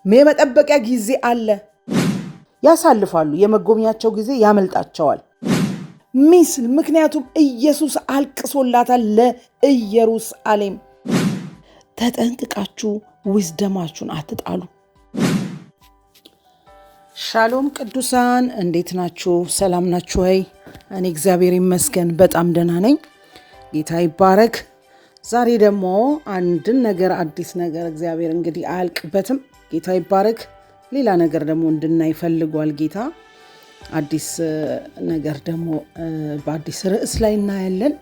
የመጠበቂያ ጊዜ አለ። ያሳልፋሉ፣ የመጎብኛቸው ጊዜ ያመልጣቸዋል። ምክንያቱም ኢየሱስ አልቅሶላታል ለኢየሩሳሌም። ተጠንቅቃችሁ ዊዝደማችሁን አትጣሉ። ሻሎም ቅዱሳን፣ እንዴት ናችሁ? ሰላም ናችሁ ወይ? እኔ እግዚአብሔር ይመስገን በጣም ደህና ነኝ። ጌታ ይባረክ። ዛሬ ደግሞ አንድን ነገር አዲስ ነገር እግዚአብሔር እንግዲህ አያልቅበትም። ጌታ ይባረክ። ሌላ ነገር ደግሞ እንድናይ ፈልጓል ጌታ። አዲስ ነገር ደግሞ በአዲስ ርዕስ ላይ እናያለን።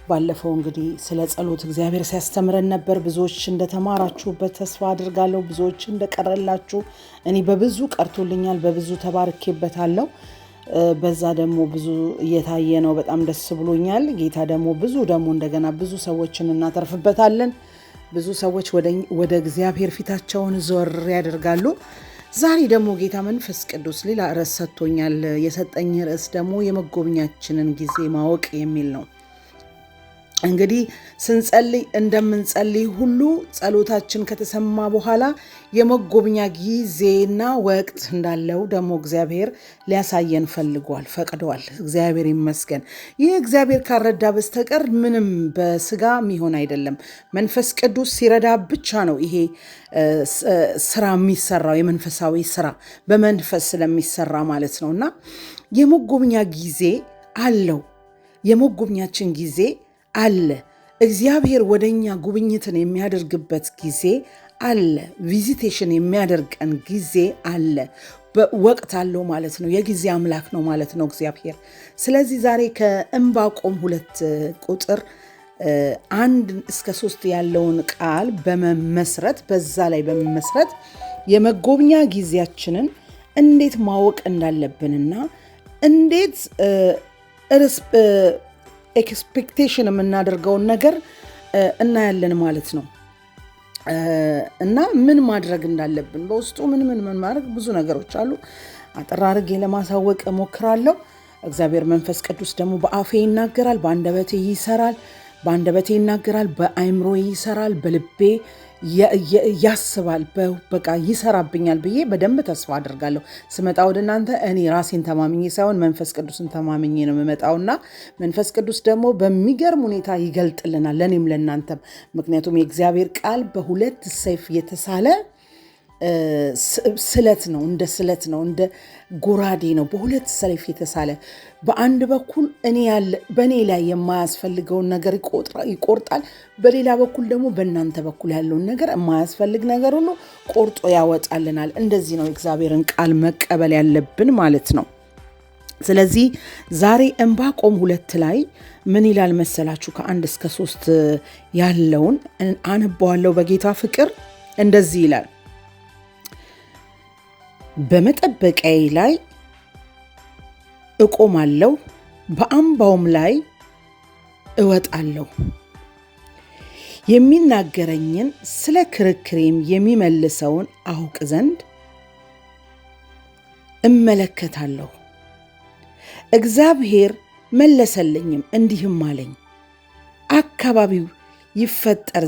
ባለፈው እንግዲህ ስለ ጸሎት እግዚአብሔር ሲያስተምረን ነበር። ብዙዎች እንደተማራችሁበት ተስፋ አድርጋለሁ። ብዙዎች እንደቀረላችሁ፣ እኔ በብዙ ቀርቶልኛል፣ በብዙ ተባርኬበታለሁ። በዛ ደግሞ ብዙ እየታየ ነው። በጣም ደስ ብሎኛል። ጌታ ደግሞ እንደገና ብዙ ሰዎችን እናተርፍበታለን። ብዙ ሰዎች ወደ እግዚአብሔር ፊታቸውን ዞር ያደርጋሉ። ዛሬ ደግሞ ጌታ መንፈስ ቅዱስ ሌላ ርዕስ ሰጥቶኛል። የሰጠኝ ርዕስ ደግሞ የመጎብኛችንን ጊዜ ማወቅ የሚል ነው። እንግዲህ ስንጸልይ እንደምንጸልይ ሁሉ ጸሎታችን ከተሰማ በኋላ የመጎብኛ ጊዜና ወቅት እንዳለው ደግሞ እግዚአብሔር ሊያሳየን ፈልጓል፣ ፈቅደዋል። እግዚአብሔር ይመስገን። ይህ እግዚአብሔር ካልረዳ በስተቀር ምንም በስጋ የሚሆን አይደለም። መንፈስ ቅዱስ ሲረዳ ብቻ ነው ይሄ ስራ የሚሰራው፣ የመንፈሳዊ ስራ በመንፈስ ስለሚሰራ ማለት ነው። እና የመጎብኛ ጊዜ አለው። የመጎብኛችን ጊዜ አለ። እግዚአብሔር ወደኛ ጉብኝትን የሚያደርግበት ጊዜ አለ። ቪዚቴሽን የሚያደርገን ጊዜ አለ። ወቅት አለው ማለት ነው። የጊዜ አምላክ ነው ማለት ነው እግዚአብሔር። ስለዚህ ዛሬ ከዕንባቆም 2 ቁጥር 1 እስከ 3 ያለውን ቃል በዛ ላይ በመመስረት የመጎብኛ ጊዜያችንን እንዴት ማወቅ እንዳለብንና እንዴት ኤክስፔክቴሽን የምናደርገውን ነገር እናያለን ማለት ነው። እና ምን ማድረግ እንዳለብን በውስጡ ምን ማድረግ ብዙ ነገሮች አሉ። አጠር አድርጌ ለማሳወቅ እሞክራለሁ። እግዚአብሔር መንፈስ ቅዱስ ደግሞ በአፌ ይናገራል፣ በአንደበቴ ይሰራል። በአንደበቴ ይናገራል፣ በአይምሮ ይሰራል፣ በልቤ ያስባል፣ በቃ ይሰራብኛል ብዬ በደንብ ተስፋ አድርጋለሁ። ስመጣ ወደ እናንተ እኔ ራሴን ተማምኜ ሳይሆን መንፈስ ቅዱስን ተማምኜ ነው የምመጣውና መንፈስ ቅዱስ ደግሞ በሚገርም ሁኔታ ይገልጥልናል፣ ለእኔም ለእናንተም። ምክንያቱም የእግዚአብሔር ቃል በሁለት ሰይፍ የተሳለ ስለት ነው፣ እንደ ጎራዴ ነው። በሁለት ሰይፍ የተሳለ በአንድ በኩል በእኔ ላይ የማያስፈልገውን ነገር ይቆርጣል፣ በሌላ በኩል ደግሞ በእናንተ በኩል ያለውን ነገር የማያስፈልግ ነገር ሁሉ ቆርጦ ያወጣልናል። እንደዚህ ነው እግዚአብሔርን ቃል መቀበል ያለብን ማለት ነው። ስለዚህ ዛሬ ዕንባቆም 2 ላይ ምን ይላል መሰላችሁ? ከ1 እስከ 3 ያለውን አነባዋለሁ በጌታ ፍቅር። እንደዚህ ይላል: በመጠበቂያዬ ላይ እቆማለሁ፣ በአምባውም ላይ እወጣለሁ። የሚናገረኝን ስለ ክርክሬም የሚመልሰውን አውቅ ዘንድ እመለከታለሁ። እግዚአብሔር መለሰልኝም እንዲህም አለኝ፣ አካባቢውን ይፈጥር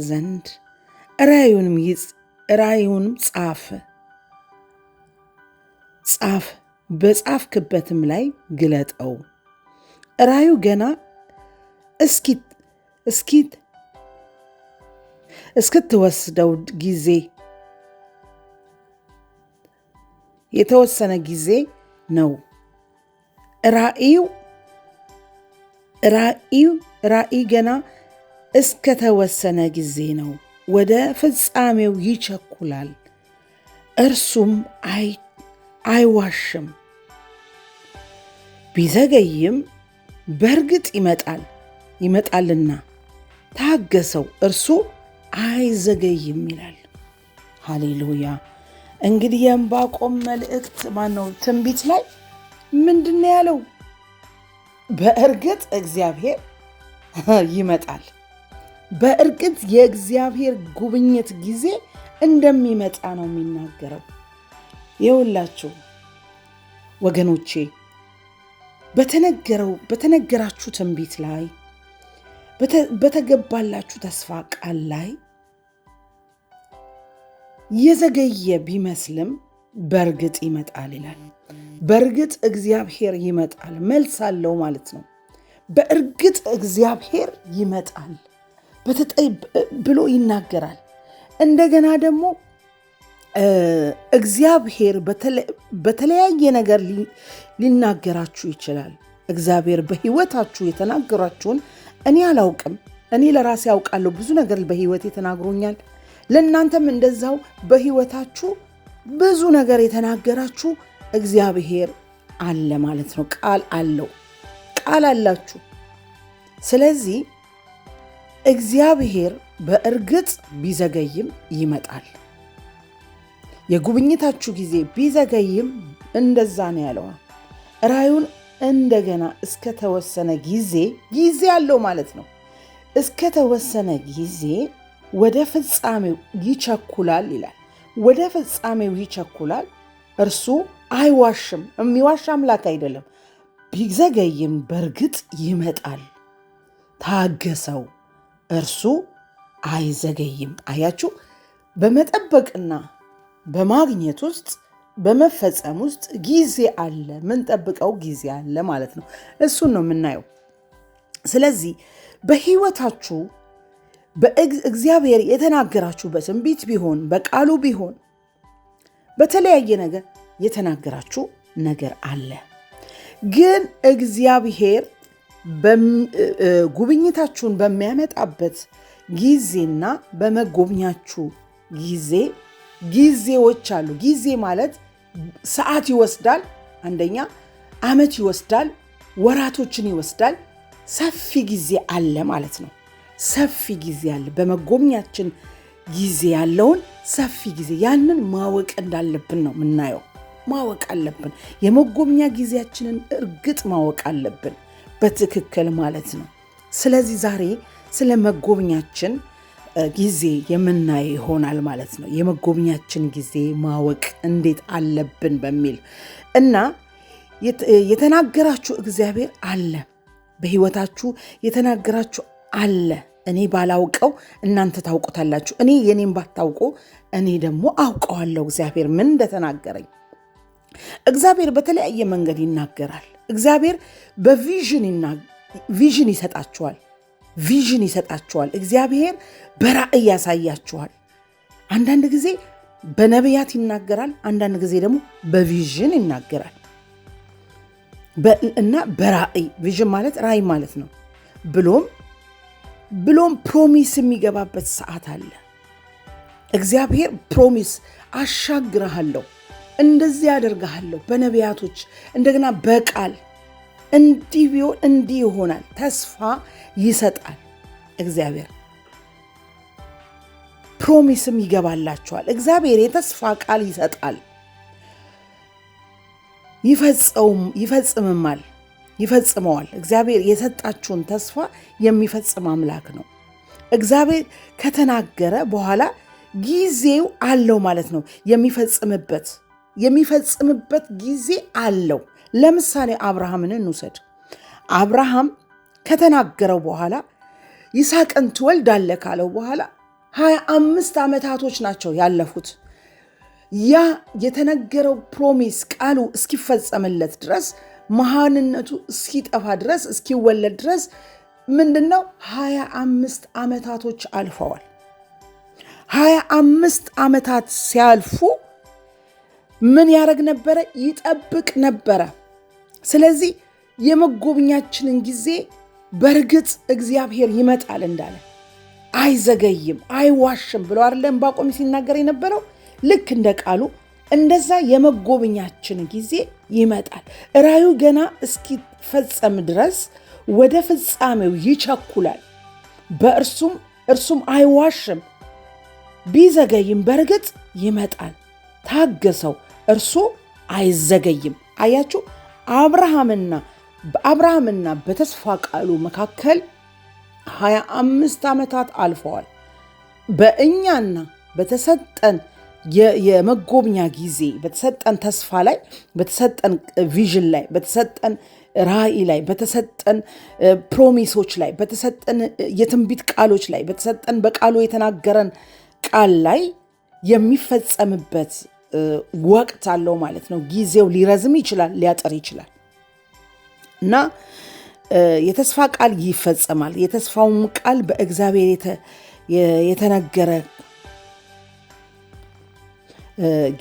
ዘንድ ራእዩንም ጻፍ፣ በጻፍክበትም ላይ ግለጠው። ራእዩ ገና እስክትወስደው ጊዜ የተወሰነ ጊዜ ነው። ራእይ ገና እስከተወሰነ ጊዜ ነው። ወደ ፍጻሜው ይቸኩላል፣ እርሱም አይዋሽም። ቢዘገይም በእርግጥ ይመጣልና ታገሰው፣ እርሱ አይዘገይም ይላል። ሃሌሉያ። እንግዲህ የዕንባቆም መልእክት ትንቢት ላይ ምንድን ነው ያለው? በእርግጥ እግዚአብሔር ይመጣል። በእርግጥ የእግዚአብሔር ጉብኝት ጊዜ እንደሚመጣ ነው የሚናገረው። ይኸውላችሁ ወገኖቼ፣ በተነገራችሁ ትንቢት ላይ በተገባላችሁ ተስፋ ቃል ላይ የዘገየ ቢመስልም በእርግጥ ይመጣል ይላል። በእርግጥ እግዚአብሔር ይመጣል፣ መልስ አለው ማለት ነው። በእርግጥ እግዚአብሔር ይመጣል ብሎ ይናገራል። እንደገና ደግሞ እግዚአብሔር በተለያየ ነገር ሊናገራችሁ ይችላል። እግዚአብሔር በሕይወታችሁ የተናገራችሁን እኔ አላውቅም፣ እኔ ለራሴ ያውቃለሁ። ብዙ ነገር በሕይወቴ ተናግሮኛል። ለእናንተም እንደዛው በሕይወታችሁ ብዙ ነገር የተናገራችሁ እግዚአብሔር አለ ማለት ነው። ቃል አለው፣ ቃል አላችሁ። ስለዚህ እግዚአብሔር በእርግጥ ቢዘገይም ይመጣል። የጉብኝታችሁ ጊዜ ቢዘገይም እንደዛ ነው ያለው። ራእዩን እንደገና እስከተወሰነ ጊዜ አለው ማለት ነው። እስከተወሰነ ጊዜ ወደ ፍጻሜው ይቸኩላል ይላል። ወደ ፍጻሜው ይቸኩላል። እርሱ አይዋሽም፣ የሚዋሽ አምላክ አይደለም። ቢዘገይም በእርግጥ ይመጣል። ታገሰው፣ እርሱ አይዘገይም። አያችሁ፣ በመጠበቅና በማግኘት ውስጥ በመፈጸም ውስጥ ጊዜ አለ። ምንጠብቀው ጊዜ አለ ማለት ነው። እሱን ነው የምናየው። ስለዚህ በሕይወታችሁ በእግዚአብሔር የተናገራችሁ በትንቢት ቢሆን በቃሉ ቢሆን በተለያየ ነገር የተናገራችሁ ነገር አለ። ግን እግዚአብሔር ጉብኝታችሁን በሚያመጣበት ጊዜና በመጎብኛችሁ ጊዜዎች አሉ። ጊዜ ማለት ሰዓት ይወስዳል፣ አንደኛ ዓመት ይወስዳል፣ ወራቶችን ይወስዳል። ሰፊ ጊዜ አለ ማለት ነው። ሰፊ ጊዜ አለ። በመጎብኛችን ጊዜ ያለውን ሰፊ ጊዜ ያንን ማወቅ እንዳለብን ነው የምናየው። ማወቅ አለብን። የመጎብኛ ጊዜያችንን እርግጥ ማወቅ አለብን በትክክል ማለት ነው። ስለዚህ ዛሬ ስለ መጎብኛችን ጊዜ የምናየው ይሆናል ማለት ነው። የመጎብኛችን ጊዜ ማወቅ እንዴት አለብን በሚል እና የተናገራችሁ እግዚአብሔር አለ። በሕይወታችሁ የተናገራችሁ አለ። እኔ ባላውቀው እናንተ ታውቁታላችሁ። እኔ የኔን ባታውቁ እኔ ደግሞ አውቀዋለሁ እግዚአብሔር ምን እንደተናገረኝ። እግዚአብሔር በተለያየ መንገድ ይናገራል። እግዚአብሔር ቪዥን ይሰጣችኋል። ቪዥን ይሰጣችኋል። እግዚአብሔር በራእይ ያሳያችኋል። አንዳንድ ጊዜ በነቢያት ይናገራል፣ አንዳንድ ጊዜ ደግሞ በቪዥን ይናገራል እና በራእይ ቪዥን ማለት ራእይ ማለት ነው። ብሎም ፕሮሚስ የሚገባበት ሰዓት አለ። እግዚአብሔር ፕሮሚስ አሻግረሃለሁ፣ እንደዚህ ያደርግሃለሁ በነቢያቶች እንደገና በቃል እንዲህ ቢሆን እንዲህ ይሆናል ተስፋ ይሰጣል። እግዚአብሔር ፕሮሚስም ይገባላችኋል። እግዚአብሔር የተስፋ ቃል ይሰጣል፣ ይፈጽመዋል። እግዚአብሔር የሰጣችሁን ተስፋ የሚፈጽም አምላክ ነው። እግዚአብሔር ከተናገረ በኋላ ጊዜው አለው ማለት ነው። የሚፈጽምበት ጊዜ አለው። ለምሳሌ አብርሃምን እንውሰድ። አብርሃም ከተናገረው በኋላ ይስሐቅን ትወልዳለህ ካለው በኋላ 25 ዓመታቶች ናቸው ያለፉት። ያ የተነገረው ፕሮሚስ ቃሉ እስኪፈጸምለት ድረስ መሃንነቱ እስኪጠፋ ድረስ እስኪወለድ ድረስ ምንድነው 25 ዓመታቶች አልፈዋል። 25 ዓመታት ሲያልፉ ምን ያደርግ ነበረ? ይጠብቅ ነበረ። ስለዚህ የመጎብኛችንን ጊዜ በእርግጥ እግዚአብሔር ይመጣል እንዳለ አይዘገይም፣ አይዋሽም ብሎ አይደለም ዕንባቆም ሲናገር የነበረው። ልክ እንደ ቃሉ እንደዛ የመጎብኛችን ጊዜ ይመጣል። ራእዩ ገና እስኪፈጸም ድረስ ወደ ፍጻሜው ይቸኩላል። እርሱም አይዋሽም፣ ቢዘገይም በእርግጥ ይመጣል። ታገሰው፣ እርሱ አይዘገይም። አያችሁ፣ በአብርሃምና በተስፋ ቃሉ መካከል 25 ዓመታት አልፈዋል። በእኛና በተሰጠን የመጎብኛ ጊዜ በተሰጠን ተስፋ ላይ በተሰጠን ቪዥን ላይ በተሰጠን ራእይ ላይ በተሰጠን ፕሮሚሶች ላይ በተሰጠን የትንቢት ቃሎች ላይ በተሰጠን በቃሉ የተናገረን ቃል ላይ የሚፈጸምበት ወቅት አለው ማለት ነው። ጊዜው ሊረዝም ይችላል፣ ሊያጠር ይችላል እና የተስፋ ቃል ይፈጸማል። የተስፋውም ቃል በእግዚአብሔር የተነገረ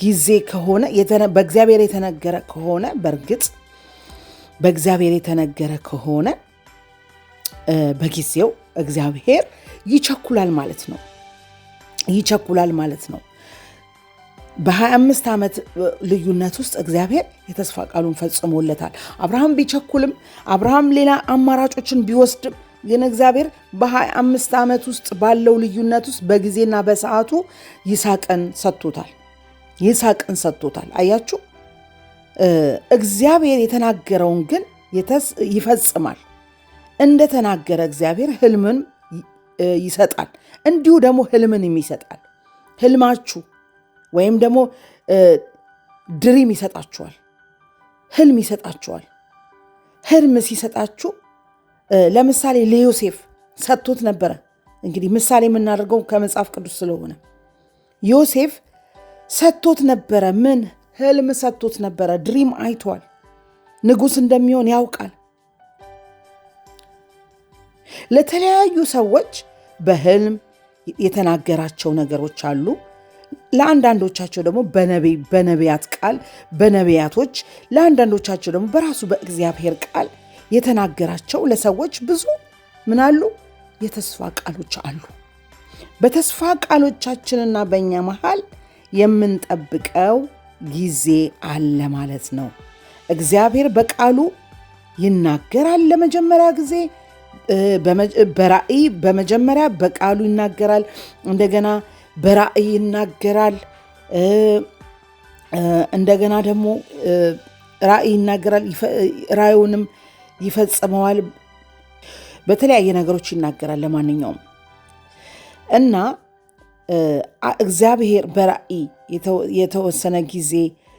ጊዜ ከሆነ በእግዚአብሔር የተነገረ ከሆነ በእግዚአብሔር የተነገረ ከሆነ በጊዜው እግዚአብሔር ይቸኩላል ማለት ነው። በ25 ዓመት ልዩነት ውስጥ እግዚአብሔር የተስፋ ቃሉን ፈጽሞለታል። አብርሃም ቢቸኩልም፣ አብርሃም ሌላ አማራጮችን ቢወስድም ግን እግዚአብሔር በ25 ዓመት ውስጥ ባለው ልዩነት ውስጥ በጊዜና በሰዓቱ ይስሐቅን ሰጥቶታል። አያችሁ፣ እግዚአብሔር የተናገረውን ግን ይፈጽማል። እንደተናገረ እግዚአብሔር ህልምን ይሰጣል፣ እንዲሁ ደግሞ ህልምንም ይሰጣል። ህልማችሁ ወይም ደግሞ ድሪም ይሰጣችኋል፣ ህልም ይሰጣችኋል። ህልም ሲሰጣችሁ ለምሳሌ ለዮሴፍ ሰጥቶት ነበረ። እንግዲህ ምሳሌ የምናደርገው ከመጽሐፍ ቅዱስ ስለሆነ ዮሴፍ ሰጥቶት ነበረ። ምን ህልም ሰጥቶት ነበረ። ድሪም አይቷል። ንጉሥ እንደሚሆን ያውቃል። ለተለያዩ ሰዎች በህልም የተናገራቸው ነገሮች አሉ። ለአንዳንዶቻቸው ደግሞ በነቢያት ቃል በነቢያቶች፣ ለአንዳንዶቻቸው ደግሞ በራሱ በእግዚአብሔር ቃል የተናገራቸው ለሰዎች ብዙ ምን አሉ? የተስፋ ቃሎች አሉ። በተስፋ ቃሎቻችንና በእኛ መሃል የምንጠብቀው ጊዜ አለ ማለት ነው። እግዚአብሔር በቃሉ ይናገራል። ለመጀመሪያ ጊዜ በራእይ በመጀመሪያ በቃሉ ይናገራል። እንደገና በራእይ ይናገራል። እንደገና ደግሞ ራእይ ይናገራል፣ ራእዩንም ይፈጽመዋል። በተለያየ ነገሮች ይናገራል ለማንኛውም እና እግዚአብሔር በራእይ የተወሰነ ጊዜ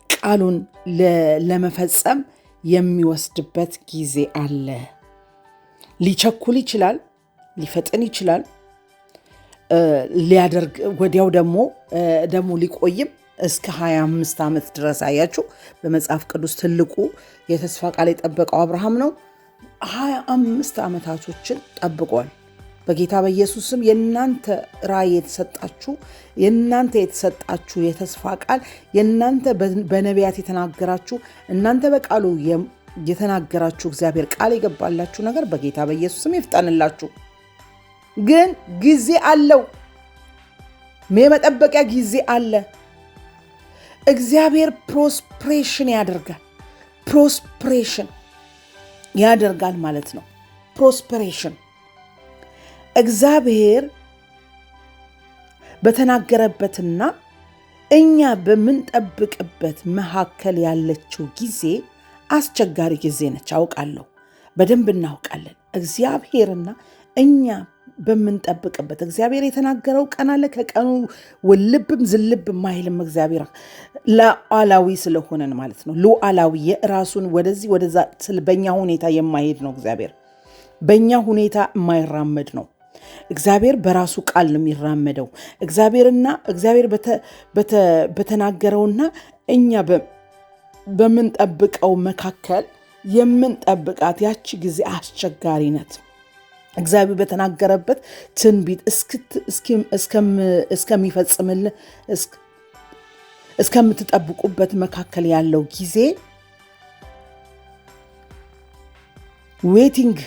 ቃሉን ለመፈጸም የሚወስድበት ጊዜ አለ። ሊቸኩል ይችላል፣ ሊፈጥን ይችላል፣ ሊያደርግ ወዲያው ደግሞ ሊቆይም እስከ 25 ዓመት ድረስ። አያችሁ፣ በመጽሐፍ ቅዱስ ትልቁ የተስፋ ቃል የጠበቀው አብርሃም ነው። 25 ዓመታቶችን ጠብቋል። በጌታ በኢየሱስም የእናንተ ራእይ የእናንተ የተሰጣችሁ የተስፋ ቃል የእናንተ በነቢያት የተናገራችሁ እናንተ በቃሉ የተናገራችሁ እግዚአብሔር ቃል የገባላችሁ ነገር በጌታ በኢየሱስም ይፍጠንላችሁ። ግን ጊዜ አለው፣ የመጠበቂያ ጊዜ አለ። እግዚአብሔር ፕሮስፕሬሽን ያደርጋል ማለት ነው። ፕሮስፐሬሽን እግዚአብሔር በተናገረበትና እኛ በምንጠብቅበት መካከል ያለችው ጊዜ አስቸጋሪ ጊዜ ነች። አውቃለሁ፣ በደንብ እናውቃለን። እግዚአብሔርና እኛ በምንጠብቅበት እግዚአብሔር የተናገረው ቀን አለ። ከቀኑ ውልብም ዝልብም አይልም። እግዚአብሔር ሉዓላዊ ስለሆነን ማለት ነው። ሉዓላዊ የራሱን ወደዚህ ወደዛ በእኛ ሁኔታ የማይሄድ ነው። እግዚአብሔር በእኛ ሁኔታ የማይራመድ ነው። እግዚአብሔር በራሱ ቃል ነው የሚራመደው። እግዚአብሔር በተናገረውና እኛ በምንጠብቀው መካከል የምንጠብቃት ያቺ ጊዜ አስቸጋሪ ናት። እግዚአብሔር በተናገረበት ትንቢት እስከሚፈጽምልን እስከምትጠብቁበት መካከል ያለው ጊዜ ዌቲንግ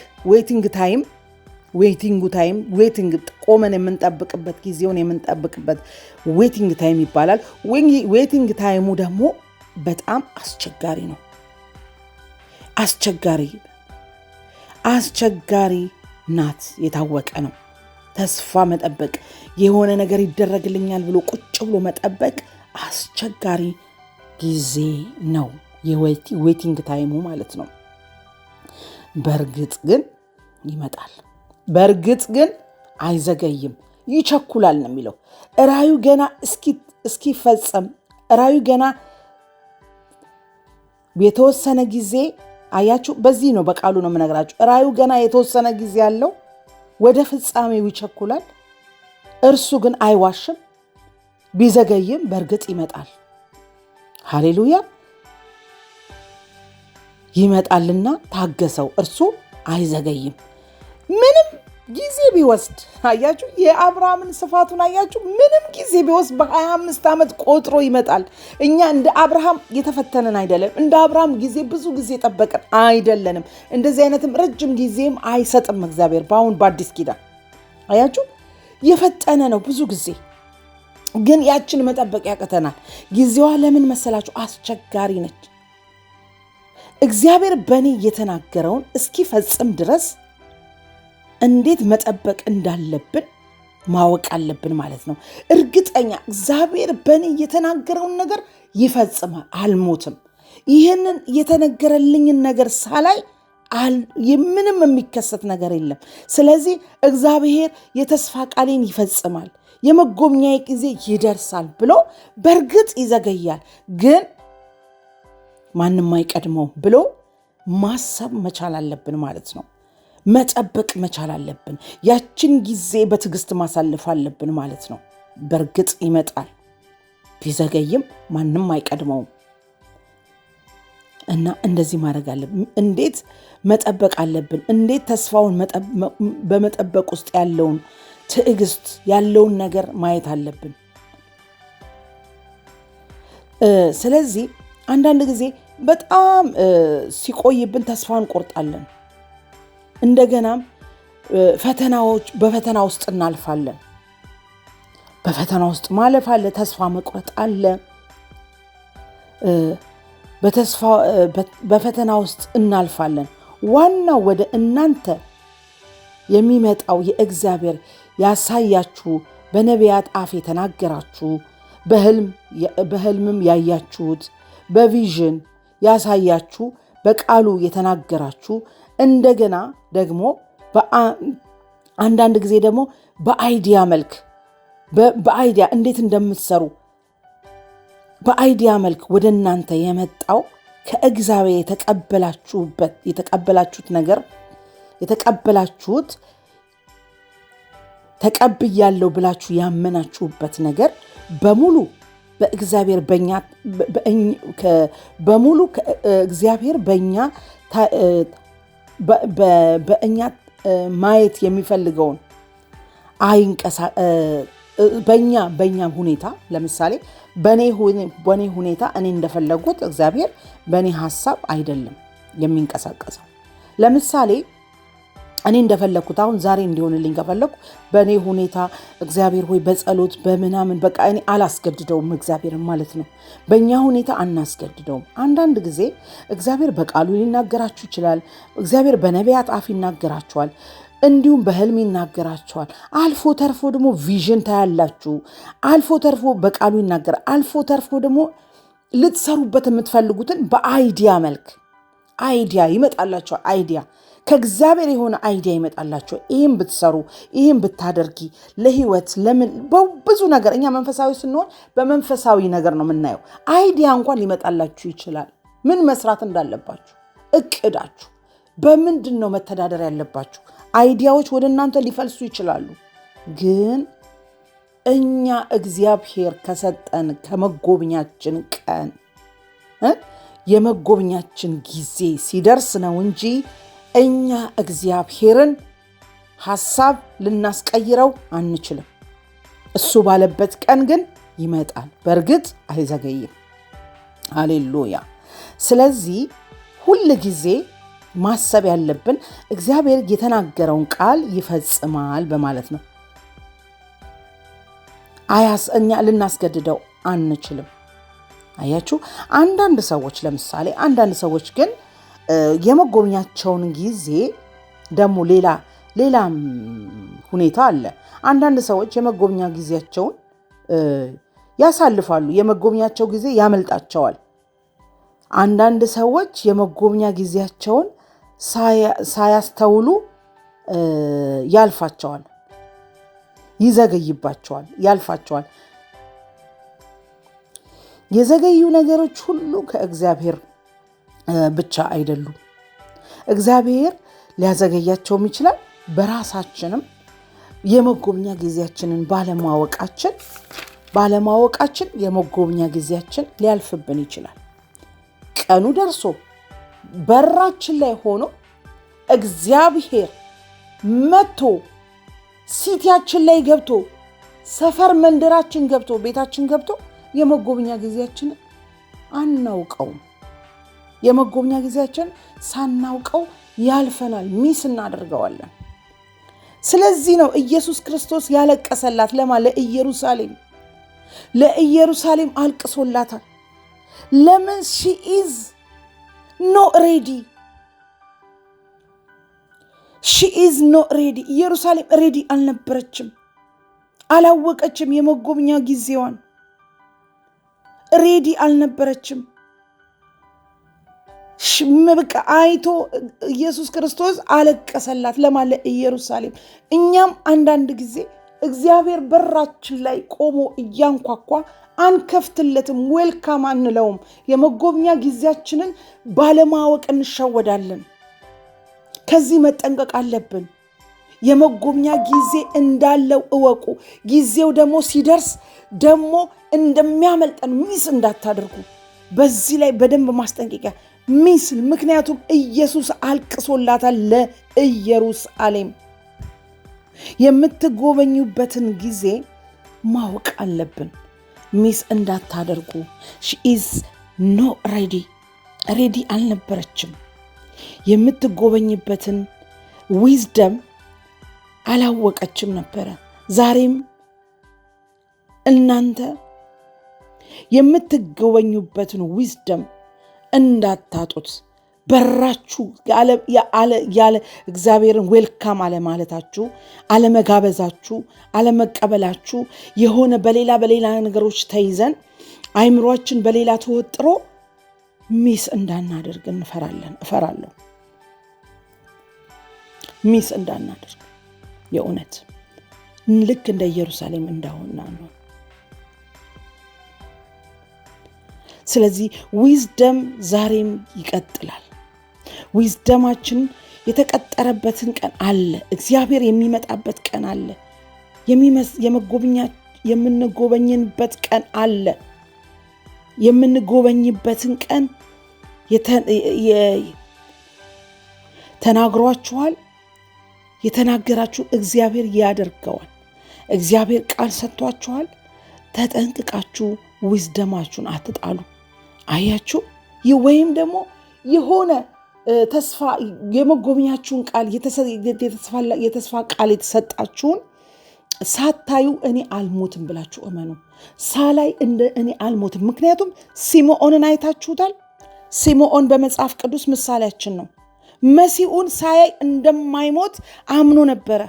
ታይም ቆመን የምንጠብቅበት ጊዜውን የምንጠብቅበት ዌቲንግ ታይም ይባላል። ዌቲንግ ታይሙ ደግሞ በጣም አስቸጋሪ ነው። አስቸጋሪ ናት፣ የታወቀ ነው። ተስፋ መጠበቅ፣ የሆነ ነገር ይደረግልኛል ብሎ ቁጭ ብሎ መጠበቅ አስቸጋሪ ጊዜ ነው፣ የዌቲንግ ታይሙ ማለት ነው። በእርግጥ ግን ይመጣል፣ በእርግጥ ግን አይዘገይም፣ ይቸኩላል ነው የሚለው። ራእዩ ገና እስኪፈጸም ራእዩ ገና የተወሰነ ጊዜ አያችሁ። በዚህ ነው በቃሉ ነው የምነግራችሁ። ራእዩ ገና የተወሰነ ጊዜ ያለው ወደ ፍጻሜው ይቸኩላል። እርሱ ግን አይዋሽም፣ ቢዘገይም በእርግጥ ይመጣል። ሃሌሉያ። ይመጣልና ታገሰው፣ እርሱ አይዘገይም። ምንም ጊዜ ቢወስድ አያችሁ፣ የአብርሃምን ስፋቱን አያችሁ። ምንም ጊዜ ቢወስድ በ25 ዓመት ቆጥሮ ይመጣል። እኛ እንደ አብርሃም የተፈተንን አይደለም። እንደ አብርሃም ጊዜ ብዙ ጊዜ ጠበቅን አይደለንም። እንደዚህ አይነትም ረጅም ጊዜም አይሰጥም እግዚአብሔር። በአሁን በአዲስ ኪዳን አያችሁ የፈጠነ ነው ብዙ ጊዜ፣ ግን ያችን መጠበቅ ያቅተናል። ጊዜዋ ለምን መሰላችሁ? አስቸጋሪ ነች። እግዚአብሔር በእኔ የተናገረውን እስኪፈጽም ድረስ እንዴት መጠበቅ እንዳለብን ማወቅ አለብን ማለት ነው። እርግጠኛ እግዚአብሔር በእኔ የተናገረውን ነገር ይፈጽማል። አልሞትም። ይህንን የተነገረልኝን ነገር ሳላይ ምንም የሚከሰት ነገር የለም። ስለዚህ እግዚአብሔር የተስፋ ቃሌን ይፈጽማል፣ የመጎብኛዬ ጊዜ ይደርሳል ብሎ በእርግጥ ይዘገያል፣ ግን ማንም አይቀድመው ብሎ ማሰብ መቻል አለብን ማለት ነው። መጠበቅ መቻል አለብን። ያችን ጊዜ በትዕግስት ማሳለፍ አለብን ማለት ነው። በእርግጥ ይመጣል፣ ቢዘገይም ማንም አይቀድመውም እና እንደዚህ ማድረግ አለብን። እንዴት መጠበቅ አለብን? እንዴት ተስፋውን በመጠበቅ ውስጥ ያለውን ትዕግስት ያለውን ነገር ማየት አለብን። ስለዚህ አንዳንድ ጊዜ በጣም ሲቆይብን ተስፋ እንቆርጣለን። እንደገናም በፈተና ውስጥ እናልፋለን። በፈተና ውስጥ ማለፍ አለ፣ ተስፋ መቁረጥ አለ። በፈተና ውስጥ እናልፋለን። ዋናው ወደ እናንተ የሚመጣው የእግዚአብሔር ያሳያችሁ፣ በነቢያት አፍ የተናገራችሁ፣ በህልምም ያያችሁት፣ በቪዥን ያሳያችሁ፣ በቃሉ የተናገራችሁ፣ እንደገና ደግሞ አንዳንድ ጊዜ ደግሞ በአይዲያ መልክ በአይዲያ እንዴት እንደምትሰሩ በአይዲያ መልክ ወደ እናንተ የመጣው ከእግዚአብሔር የተቀበላችሁት ነገር ተቀብያለሁ ብላችሁ ያመናችሁበት ነገር በሙሉ በእግዚአብሔር በእኛ ማየት የሚፈልገውን በእኛ ሁኔታ፣ ለምሳሌ በእኔ ሁኔታ እኔ እንደፈለጉት እግዚአብሔር በእኔ ሀሳብ አይደለም የሚንቀሳቀሰው። ለምሳሌ እኔ እንደፈለግኩት አሁን ዛሬ እንዲሆንልኝ ከፈለግኩ በእኔ ሁኔታ እግዚአብሔር ሆይ በጸሎት በምናምን በቃ እኔ አላስገድደውም እግዚአብሔርን ማለት ነው። በእኛ ሁኔታ አናስገድደውም። አንዳንድ ጊዜ እግዚአብሔር በቃሉ ሊናገራችሁ ይችላል። እግዚአብሔር በነቢያት አፍ ይናገራችኋል፣ እንዲሁም በህልም ይናገራችኋል። አልፎ ተርፎ ደግሞ ቪዥን ታያላችሁ። አልፎ ተርፎ በቃሉ ይናገራል። አልፎ ተርፎ ደግሞ ልትሰሩበት የምትፈልጉትን በአይዲያ መልክ አይዲያ ይመጣላችኋል። አይዲያ ከእግዚአብሔር የሆነ አይዲያ ይመጣላቸው። ይህም ብትሰሩ፣ ይህም ብታደርጊ ለህይወት ለምን ብዙ ነገር። እኛ መንፈሳዊ ስንሆን በመንፈሳዊ ነገር ነው የምናየው። አይዲያ እንኳን ሊመጣላችሁ ይችላል። ምን መስራት እንዳለባችሁ፣ እቅዳችሁ፣ በምንድን ነው መተዳደር ያለባችሁ። አይዲያዎች ወደ እናንተ ሊፈልሱ ይችላሉ። ግን እኛ እግዚአብሔር ከሰጠን ከመጎብኛችን ቀን የመጎብኛችን ጊዜ ሲደርስ ነው እንጂ እኛ እግዚአብሔርን ሐሳብ ልናስቀይረው አንችልም። እሱ ባለበት ቀን ግን ይመጣል፣ በእርግጥ አይዘገይም። ሃሌሉያ። ስለዚህ ሁል ጊዜ ማሰብ ያለብን እግዚአብሔር የተናገረውን ቃል ይፈጽማል በማለት ነው። እኛ ልናስገድደው አንችልም። አያችሁ፣ አንዳንድ ሰዎች ግን የመጎብኛቸውን ጊዜ ደግሞ ሌላም ሁኔታ አለ። አንዳንድ ሰዎች የመጎብኛ ጊዜያቸውን ያሳልፋሉ፣ የመጎብኛቸው ጊዜ ያመልጣቸዋል። አንዳንድ ሰዎች የመጎብኛ ጊዜያቸውን ሳያስተውሉ ያልፋቸዋል፣ ይዘገይባቸዋል፣ ያልፋቸዋል። የዘገዩ ነገሮች ሁሉ ከእግዚአብሔር ብቻ አይደሉም። እግዚአብሔር ሊያዘገያቸውም ይችላል። በራሳችንም የመጎብኛ ጊዜያችንን ባለማወቃችን ባለማወቃችን የመጎብኛ ጊዜያችን ሊያልፍብን ይችላል። ቀኑ ደርሶ በራችን ላይ ሆኖ እግዚአብሔር መጥቶ ሲቲያችን ላይ ገብቶ ሰፈር መንደራችን ገብቶ ቤታችን ገብቶ የመጎብኛ ጊዜያችንን አናውቀውም። የመጎብኛ ጊዜያችን ሳናውቀው ያልፈናል፣ ሚስ እናደርገዋለን። ስለዚህ ነው ኢየሱስ ክርስቶስ ያለቀሰላት። ለኢየሩሳሌም አልቅሶላታል። ለምን? ሺ ኢዝ ኖት ሬዲ። ኢየሩሳሌም ሬዲ አልነበረችም፣ አላወቀችም። የመጎብኛ ጊዜዋን ሬዲ አልነበረችም። በቃ አይቶ ኢየሱስ ክርስቶስ አለቀሰላት። ለኢየሩሳሌም። እኛም አንዳንድ ጊዜ እግዚአብሔር በራችን ላይ ቆሞ እያንኳኳ አንከፍትለትም፣ ዌልካም አንለውም። የመጎብኛ ጊዜያችንን ባለማወቅ እንሸወዳለን። ከዚህ መጠንቀቅ አለብን። የመጎብኛ ጊዜ እንዳለው እወቁ። ጊዜው ደግሞ ሲደርስ ደግሞ እንደሚያመልጠን ሚስ እንዳታደርጉ። በዚህ ላይ በደንብ ማስጠንቀቂያ ሚስል። ምክንያቱም ኢየሱስ አልቅሶላታል ለኢየሩሳሌም። የምትጎበኙበትን ጊዜ ማወቅ አለብን፣ ሚስ እንዳታደርጉ። ሺ ኢዝ ኖት ሬዲ አልነበረችም። የምትጎበኝበትን ዊዝደም አላወቀችም ነበረ። ዛሬም እናንተ የምትጎበኙበትን ዊዝደም እንዳታጡት። በራችሁ ያለ እግዚአብሔርን ዌልካም አለማለታችሁ፣ አለመጋበዛችሁ፣ አለመቀበላችሁ የሆነ በሌላ ነገሮች ተይዘን አይምሯችን በሌላ ተወጥሮ ሚስ እንዳናደርግ እፈራለሁ። ሚስ እንዳናደርግ የእውነት ልክ እንደ ኢየሩሳሌም እንዳሆና ነው። ስለዚህ ዊዝደም ዛሬም ይቀጥላል። ዊዝደማችን የተቀጠረበትን ቀን አለ። እግዚአብሔር የሚመጣበት ቀን አለ። የምንጎበኝበት ቀን አለ። የምንጎበኝበትን ቀን ተናግሯችኋል። የተናገራችሁ እግዚአብሔር ያደርገዋል። እግዚአብሔር ቃል ሰጥቷችኋል። ተጠንቅቃችሁ ዊዝደማችሁን አትጣሉ። አያችሁ? ወይም ደግሞ የሆነ ተስፋ የመጎብኛችሁን ቃል የተስፋ ቃል የተሰጣችሁን ሳታዩ እኔ አልሞትም ብላችሁ እመኑ። ሳላይ እኔ አልሞትም። ምክንያቱም ሲምዖንን አይታችሁታል። ሲምዖን በመጽሐፍ ቅዱስ ምሳሌያችን ነው። መሲሁን ሳያይ እንደማይሞት አምኖ ነበረ።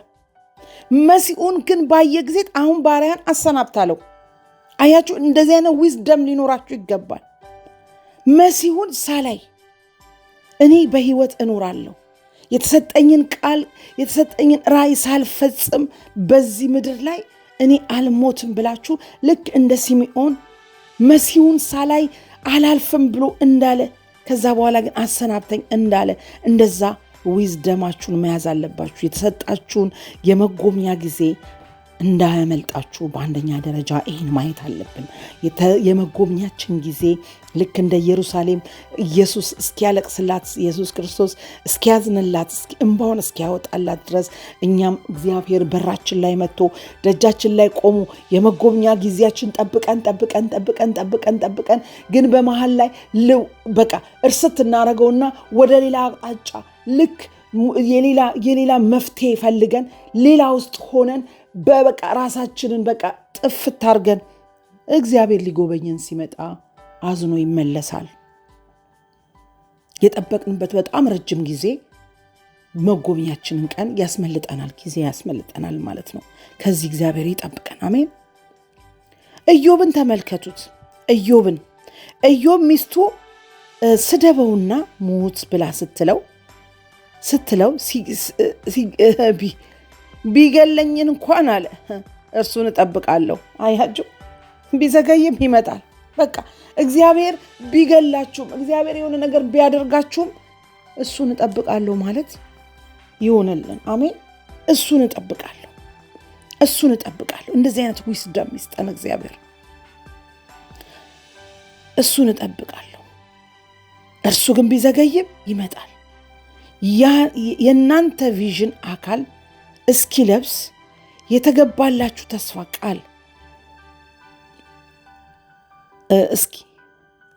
መሲሁን ግን ባየ ጊዜ አሁን ባሪያን አሰናብታለሁ። አያችሁ? እንደዚህ አይነት ዊዝደም ሊኖራችሁ ይገባል። መሲሁን ሳላይ እኔ በህይወት እኖራለሁ፣ የተሰጠኝን ቃል የተሰጠኝን ራእይ ሳልፈጽም በዚህ ምድር ላይ እኔ አልሞትም ብላችሁ ልክ እንደ ሲምዖን መሲሁን ሳላይ አላልፍም ብሎ እንዳለ፣ ከዛ በኋላ ግን አሰናብተኝ እንዳለ፣ እንደዛ ዊዝደማችሁን መያዝ አለባችሁ። የተሰጣችሁን የመጎብኛ ጊዜ እንዳያመልጣችሁ በአንደኛ ደረጃ ይህን ማየት አለብን። የመጎብኛችን ጊዜ ልክ እንደ ኢየሩሳሌም ኢየሱስ እስኪያለቅስላት፣ ኢየሱስ ክርስቶስ እስኪያዝንላት፣ እንባውን እስኪያወጣላት ድረስ እኛም እግዚአብሔር በራችን ላይ መጥቶ ደጃችን ላይ ቆሞ የመጎብኛ ጊዜያችን ጠብቀን ግን በመሃል ላይ በቃ እርስት እናደርገውና ወደ ሌላ አቅጣጫ ልክ የሌላ መፍትሄ ፈልገን ሌላ ውስጥ ሆነን በበቃ ራሳችንን በቃ ጥፍት አድርገን እግዚአብሔር ሊጎበኘን ሲመጣ አዝኖ ይመለሳል። የጠበቅንበት በጣም ረጅም ጊዜ መጎብኛችንን ቀን ያስመልጠናል፣ ጊዜ ያስመልጠናል ማለት ነው። ከዚህ እግዚአብሔር ይጠብቀን። አሜን። ኢዮብን ተመልከቱት። ኢዮብ ሚስቱ ስደበውና ሙት ብላ ስትለው ቢገለኝን እንኳን አለ እርሱን እጠብቃለሁ። አያችሁ? ቢዘገይም ይመጣል። በቃ እግዚአብሔር ቢገላችሁም እግዚአብሔር የሆነ ነገር ቢያደርጋችሁም እሱን እጠብቃለሁ ማለት ይሆንልን። አሜን። እሱን እጠብቃለሁ። እንደዚህ አይነት ዊዝደም ይስጠን እግዚአብሔር። እሱን እጠብቃለሁ። እርሱ ግን ቢዘገይም ይመጣል። የእናንተ ቪዥን አካል እስኪለብስ የተገባላችሁ ተስፋ ቃል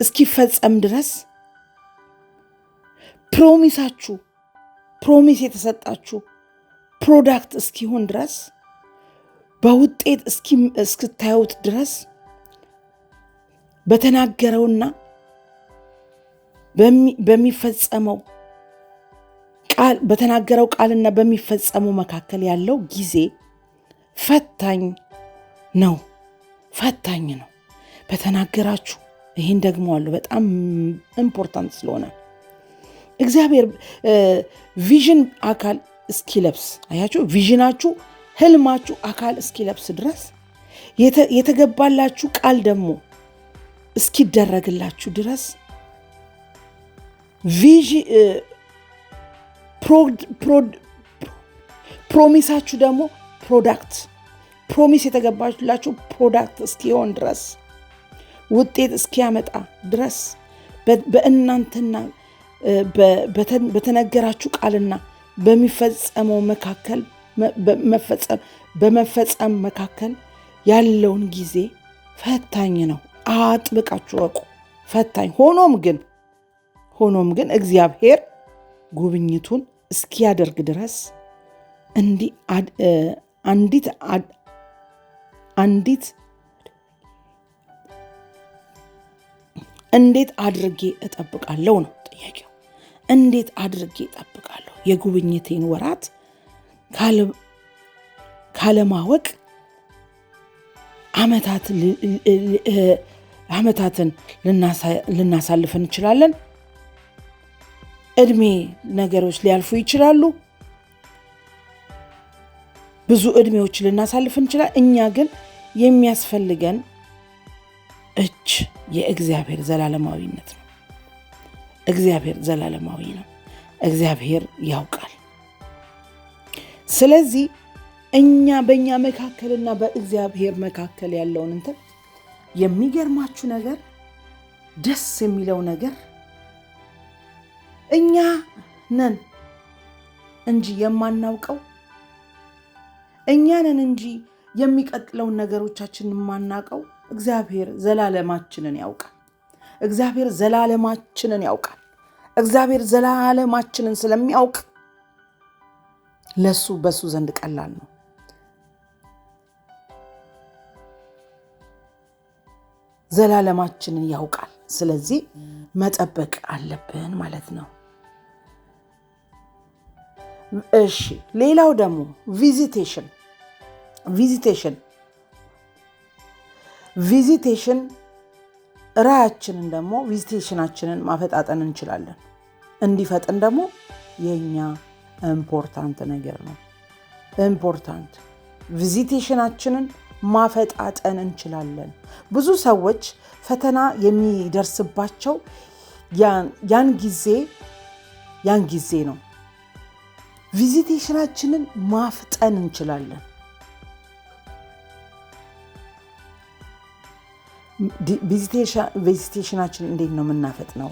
እስኪፈጸም ድረስ ፕሮሚስ የተሰጣችሁ ፕሮዳክት እስኪሆን ድረስ በውጤት እስክታዩት ድረስ በተናገረውና በሚፈጸመው በተናገረው ቃልና በሚፈጸመው መካከል ያለው ጊዜ ፈታኝ ነው። በተናገራችሁ ይህን ደግሞ አለው በጣም ኢምፖርታንት ስለሆነ እግዚአብሔር ቪዥን አካል እስኪለብስ አያችሁ፣ ቪዥናችሁ ህልማችሁ አካል እስኪለብስ ድረስ የተገባላችሁ ቃል ደግሞ እስኪደረግላችሁ ድረስ ፕሮሚሳችሁ ደግሞ ፕሮሚስ የተገባላችሁ ፕሮዳክት እስኪሆን ድረስ ውጤት እስኪያመጣ ድረስ በእናንተና በተነገራችሁ ቃልና በመፈጸም መካከል ያለውን ጊዜ ፈታኝ ነው። አጥብቃችሁ ወቁ። ፈታኝ ሆኖም ግን እግዚአብሔር ጉብኝቱን እስኪያደርግ ድረስ እንዴት አድርጌ እጠብቃለሁ ነው ጥያቄው። እንዴት አድርጌ እጠብቃለሁ? የጉብኝቴን ወራት ካለማወቅ ዓመታትን ልናሳልፍ እንችላለን። እድሜ ነገሮች ሊያልፉ ይችላሉ። ብዙ እድሜዎች ልናሳልፍ እንችላለን። እኛ ግን የሚያስፈልገን እጅ የእግዚአብሔር ዘላለማዊነት ነው። እግዚአብሔር ዘላለማዊ ነው። እግዚአብሔር ያውቃል። ስለዚህ በእኛ መካከልና በእግዚአብሔር መካከል ያለውን የሚገርማችሁ ነገር፣ ደስ የሚለው ነገር እኛ ነን እንጂ የማናውቀው፣ እኛ ነን እንጂ የሚቀጥለውን ነገሮቻችንን የማናውቀው። እግዚአብሔር ዘላለማችንን ያውቃል። እግዚአብሔር ዘላለማችንን ስለሚያውቅ በሱ ዘንድ ቀላል ነው። ዘላለማችንን ያውቃል። ስለዚህ መጠበቅ አለብን ማለት ነው። እሺ፣ ሌላው ደግሞ ቪዚቴሽን ራያችንን ደግሞ ቪዚቴሽናችንን ማፈጣጠን እንችላለን። እንዲፈጥን ደግሞ የኛ ኢምፖርታንት ነገር ነው። ቪዚቴሽናችንን ማፈጣጠን እንችላለን። ብዙ ሰዎች ፈተና የሚደርስባቸው ያን ጊዜ ነው። ቪዚቴሽናችንን ማፍጠን እንችላለን። ቪዚቴሽናችንን እንዴት ነው ምናፈጥነው?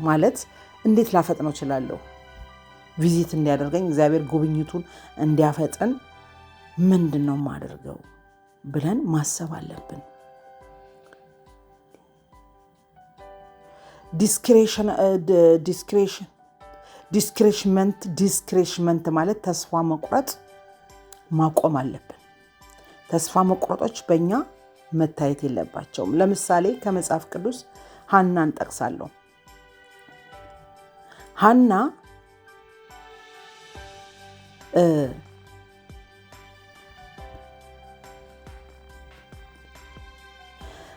ማለት እንዴት ላፈጥነው እችላለሁ? ቪዚት እንዲያደርገኝ እግዚአብሔር ጉብኝቱን እንዲያፈጥን ምንድን ነው የማደርገው ብለን ማሰብ አለብን። ዲስክሬሽመንት ማለት ተስፋ መቁረጥ ማቆም አለብን። ተስፋ መቁረጦች በእኛ መታየት የለባቸውም። ለምሳሌ ከመጽሐፍ ቅዱስ ሐናን ጠቅሳለሁ።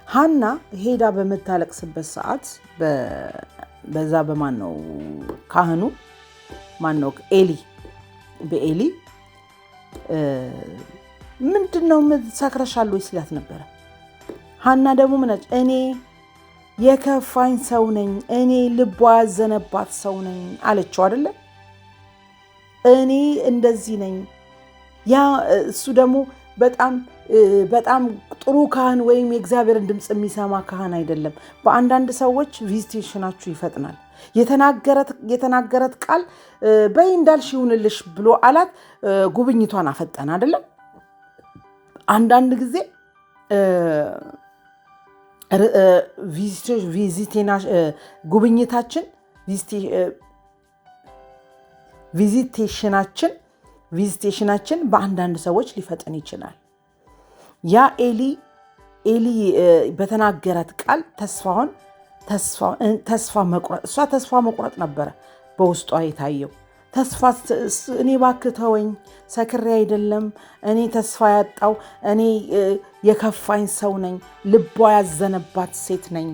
ሐና ሄዳ በምታለቅስበት ሰዓት በዛ በማነው ካህኑ ማነው በኤሊ ምንድነው ሰክረሻል ወይ ሲላት ነበረ። ሐና ደግሞ ምናጭ እኔ የከፋኝ ሰው ነኝ፣ እኔ ልቧ ያዘነባት ሰው ነኝ አለችው አይደለ? እኔ እንደዚህ ነኝ። እሱ ደግሞ በጣም ጥሩ ካህን ወይም የእግዚአብሔርን ድምፅ የሚሰማ ካህን አይደለም። በአንዳንድ ሰዎች ቪዚቴሽናችሁ ይፈጥናል። የተናገረት ቃል በይ እንዳልሽ ይሁንልሽ ብሎ አላት። ጉብኝቷን አፈጠን አይደለም። አንዳንድ ጊዜ ጉብኝታችን ቪዚቴሽናችን በአንዳንድ ሰዎች ሊፈጥን ይችላል። ያ ኤሊ በተናገራት ቃል ተስፋ መቁረጥ ነበረ በውስጧ የታየው። እኔ እባክህ ተወኝ፣ ሰክሬ አይደለም፣ እኔ ተስፋ ያጣው፣ እኔ የከፋኝ ሰው ነኝ፣ ልቧ ያዘነባት ሴት ነኝ፣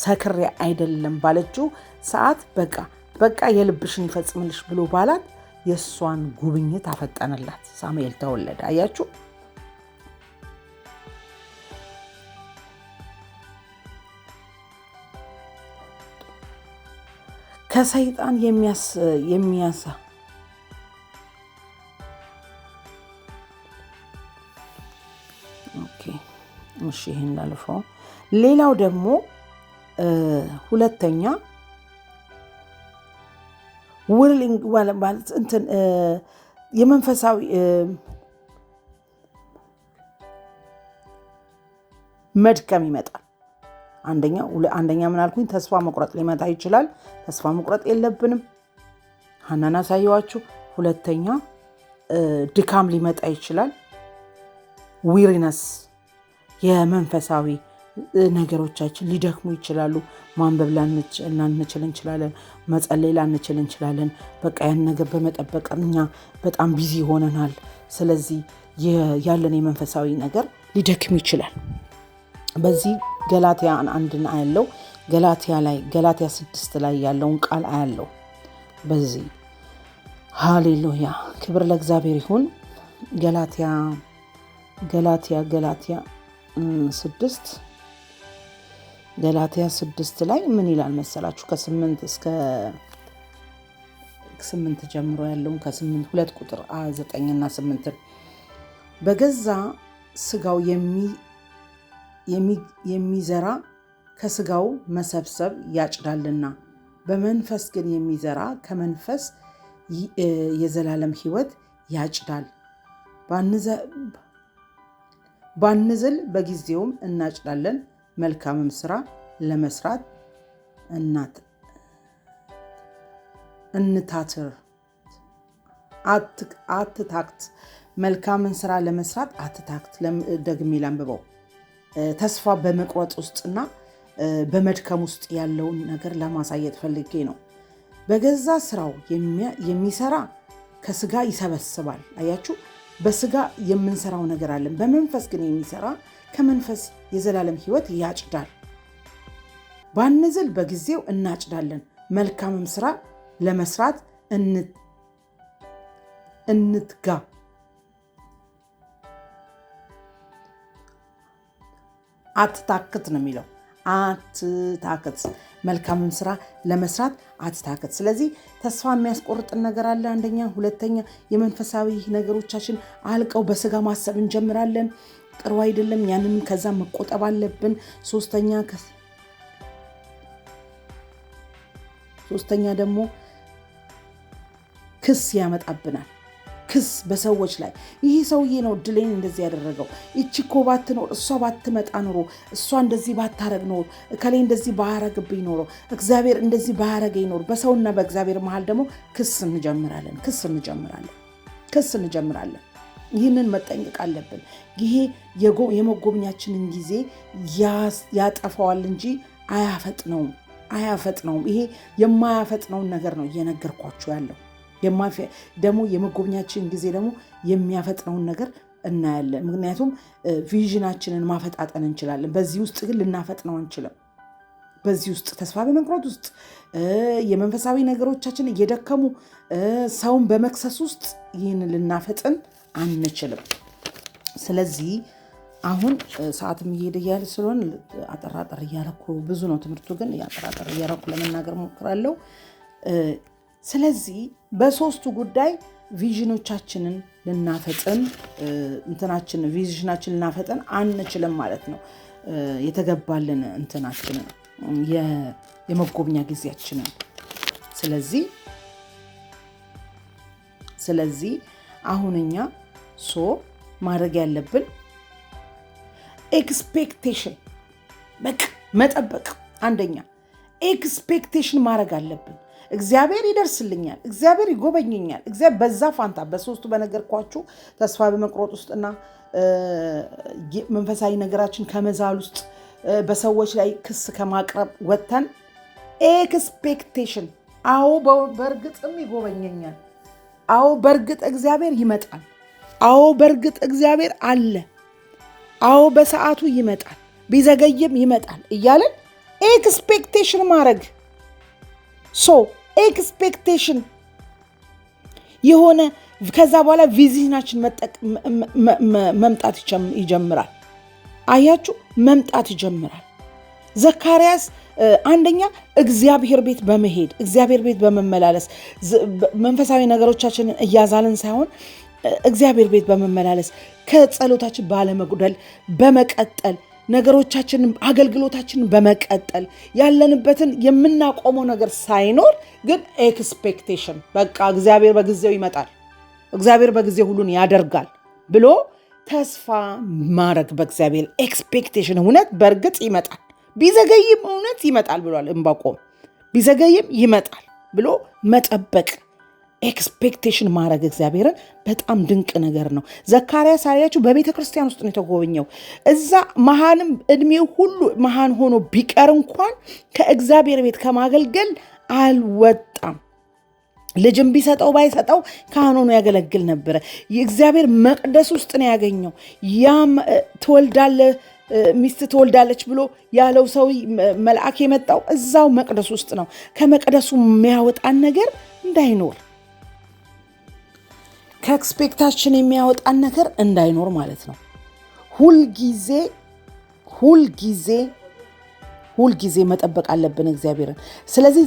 ሰክሬ አይደለም ባለችው ሰዓት በቃ የልብሽን ይፈጽምልሽ ብሎ ባላት የእሷን ጉብኝት አፈጠነላት። ሳሙኤል ተወለደ። አያችሁ። ከሰይጣን የሚያሳ ይህን ላልፈው። ሌላው ደግሞ ሁለተኛ ውርሊንግ ማለት የመንፈሳዊ መድከም ይመጣል። አንደኛ ምን አልኩኝ? ተስፋ መቁረጥ ሊመጣ ይችላል። ተስፋ መቁረጥ የለብንም። ሀናን አሳየዋችሁ። ሁለተኛ ድካም ሊመጣ ይችላል። ዊሪነስ፣ የመንፈሳዊ ነገሮቻችን ሊደክሙ ይችላሉ። ማንበብ ላንችል እንችላለን። መጸለይ ላንችል እንችላለን። በቃ ያን ነገር በመጠበቅ እኛ በጣም ቢዚ ሆነናል። ስለዚህ ያለን የመንፈሳዊ ነገር ሊደክም ይችላል። በዚህ ገላትያ 1 አያለው። ገላትያ 6 ላይ ያለውን ቃል አያለው። በዚህ ሃሌሉያ፣ ክብር ለእግዚአብሔር ይሁን። ገላትያ 6 ላይ ምን ይላል መሰላችሁ? ከ8 እስከ 8 ጀምሮ ያለውን ከ8 ቁጥር 9 እና 8 በገዛ ስጋው የሚዘራ ከስጋው መሰብሰብ ያጭዳልና፣ በመንፈስ ግን የሚዘራ ከመንፈስ የዘላለም ሕይወት ያጭዳል። ባንዝል በጊዜውም እናጭዳለን፣ መልካምም ስራ ለመስራት አትታክት። መልካምን ስራ ለመስራት አትታክት። ደግሜ ላንብበው። ተስፋ በመቁረጥ ውስጥና በመድከም ውስጥ ያለውን ነገር ለማሳየት ፈልጌ ነው። በገዛ ስራው የሚሰራ ከስጋ ይሰበስባል። አያችሁ፣ በስጋ የምንሰራው ነገር አለን። በመንፈስ ግን የሚሰራ ከመንፈስ የዘላለም ሕይወት ያጭዳል። ባንዝል በጊዜው እናጭዳለን፣ መልካምም ስራ ለመስራት እንትጋ። አትታክት ነው የሚለው። አትታክት፣ መልካምን ስራ ለመስራት አትታክት። ስለዚህ ተስፋ የሚያስቆርጥን ነገር አለ። አንደኛ። ሁለተኛ የመንፈሳዊ ነገሮቻችን አልቀው በስጋ ማሰብ እንጀምራለን። ጥሩ አይደለም። ያንን ከዛ መቆጠብ አለብን። ሶስተኛ ደግሞ ክስ ያመጣብናል። ክስ በሰዎች ላይ ይህ ሰውዬ ነው እድሌን እንደዚህ ያደረገው፣ ይቺ እኮ ባትኖር፣ እሷ ባትመጣ ኖሮ፣ እሷ እንደዚህ ባታረግ ኖሮ፣ እከሌ እንደዚህ ባያረግብኝ ኖሮ፣ እግዚአብሔር እንደዚህ ባያረገኝ ኖሮ። በሰውና በእግዚአብሔር መሀል ደግሞ ክስ እንጀምራለን። ይህንን መጠንቀቅ አለብን። ይሄ የመጎብኛችንን ጊዜ ያጠፋዋል እንጂ አያፈጥነውም። ይሄ የማያፈጥነውን ነገር ነው እየነገርኳችሁ ያለው። ደግሞ የመጎብኛችን ጊዜ ደግሞ የሚያፈጥነውን ነገር እናያለን። ምክንያቱም ቪዥናችንን ማፈጣጠን እንችላለን። በዚህ ውስጥ ግን ልናፈጥነው አንችልም። በዚህ ውስጥ ተስፋ በመቁረጥ ውስጥ የመንፈሳዊ ነገሮቻችን እየደከሙ ሰውን በመክሰስ ውስጥ ይህን ልናፈጥን አንችልም። ስለዚህ አሁን ሰዓትም እየሄደ እያለ ስለሆነ አጠራጠር እያረኩ ብዙ ነው ትምህርቱ፣ ግን አጠራጠር እያረኩ ለመናገር ሞክራለሁ። ስለዚህ በሶስቱ ጉዳይ ቪዥኖቻችንን ልናፈጥን እንትናችን ቪዥናችን ልናፈጥን አንችልም ማለት ነው። የተገባልን እንትናችንን የመጎብኛ ጊዜያችንን ስለዚህ አሁንኛ ማድረግ ያለብን ኤክስፔክቴሽን መጠበቅ። አንደኛ ኤክስፔክቴሽን ማድረግ አለብን። እግዚአብሔር ይደርስልኛል፣ እግዚአብሔር ይጎበኘኛል፣ እግዚአብሔር በዛ ፋንታ በሶስቱ በነገርኳችሁ ተስፋ በመቁረጥ ውስጥና መንፈሳዊ ነገራችን ከመዛል ውስጥ በሰዎች ላይ ክስ ከማቅረብ ወጥተን ኤክስፔክቴሽን፣ አዎ በእርግጥም ይጎበኘኛል፣ አዎ በእርግጥ እግዚአብሔር ይመጣል፣ አዎ በእርግጥ እግዚአብሔር አለ፣ አዎ በሰዓቱ ይመጣል፣ ቢዘገይም ይመጣል እያለን ኤክስፔክቴሽን ማድረግ። ኤክስፔክቴሽን የሆነ ከዛ በኋላ ቪዥናችን መምጣት ይጀምራል። አያችሁ፣ መምጣት ይጀምራል። ዘካርያስ አንደኛ እግዚአብሔር ቤት በመሄድ እግዚአብሔር ቤት በመመላለስ መንፈሳዊ ነገሮቻችንን እያዛልን ሳይሆን እግዚአብሔር ቤት በመመላለስ ከጸሎታችን ባለመጉደል በመቀጠል ነገሮቻችንን አገልግሎታችንን በመቀጠል ያለንበትን የምናቆመው ነገር ሳይኖር ግን ኤክስፔክቴሽን በቃ እግዚአብሔር በጊዜው ይመጣል፣ እግዚአብሔር በጊዜው ሁሉን ያደርጋል ብሎ ተስፋ ማድረግ በእግዚአብሔር ኤክስፔክቴሽን። እውነት በእርግጥ ይመጣል፣ ቢዘገይም እውነት ይመጣል ብሏል ዕንባቆም። ቢዘገይም ይመጣል ብሎ መጠበቅ፣ ኤክስፔክቴሽን ማድረግ እግዚአብሔርን በጣም ድንቅ ነገር ነው። ዘካርያስ አያችሁ በቤተ ክርስቲያን ውስጥ ነው የተጎበኘው። እዛ መሃንም እድሜው ሁሉ መሃን ሆኖ ቢቀር እንኳን ከእግዚአብሔር ቤት ከማገልገል አልወጣም። ልጅም ቢሰጠው ባይሰጠው ካህን ሆኖ ያገለግል ነበረ። የእግዚአብሔር መቅደስ ውስጥ ነው ያገኘው። ያም ትወልዳለህ ሚስት ትወልዳለች ብሎ ያለው ሰው መልአክ የመጣው እዛው መቅደስ ውስጥ ነው። ከመቅደሱ የሚያወጣን ነገር እንዳይኖር፣ ከኤክስፔክታችን የሚያወጣን ነገር እንዳይኖር ማለት ነው። ሁልጊዜ መጠበቅ አለብን እግዚአብሔርን። ስለዚህ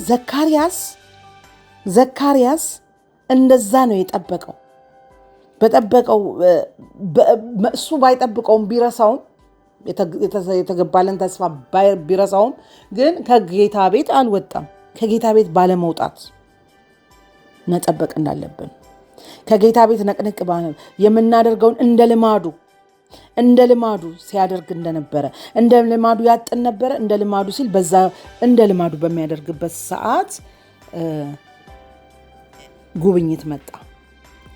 ዘካርያስ እንደዛ ነው የጠበቀው። እሱ ባይጠብቀውም ቢረሳውም የተገባለን ተስፋ ቢረሳውም ግን ከጌታ ቤት አልወጣም። ከጌታ ቤት ባለመውጣት መጠበቅ እንዳለብን፣ ከጌታ ቤት ነቅንቅ የምናደርገውን እንደ ልማዱ ሲያደርግ እንደነበረ፣ እንደ ልማዱ ያጥን ነበረ። እንደ ልማዱ ሲል በዛ እንደ ልማዱ በሚያደርግበት ሰዓት ጉብኝት መጣ።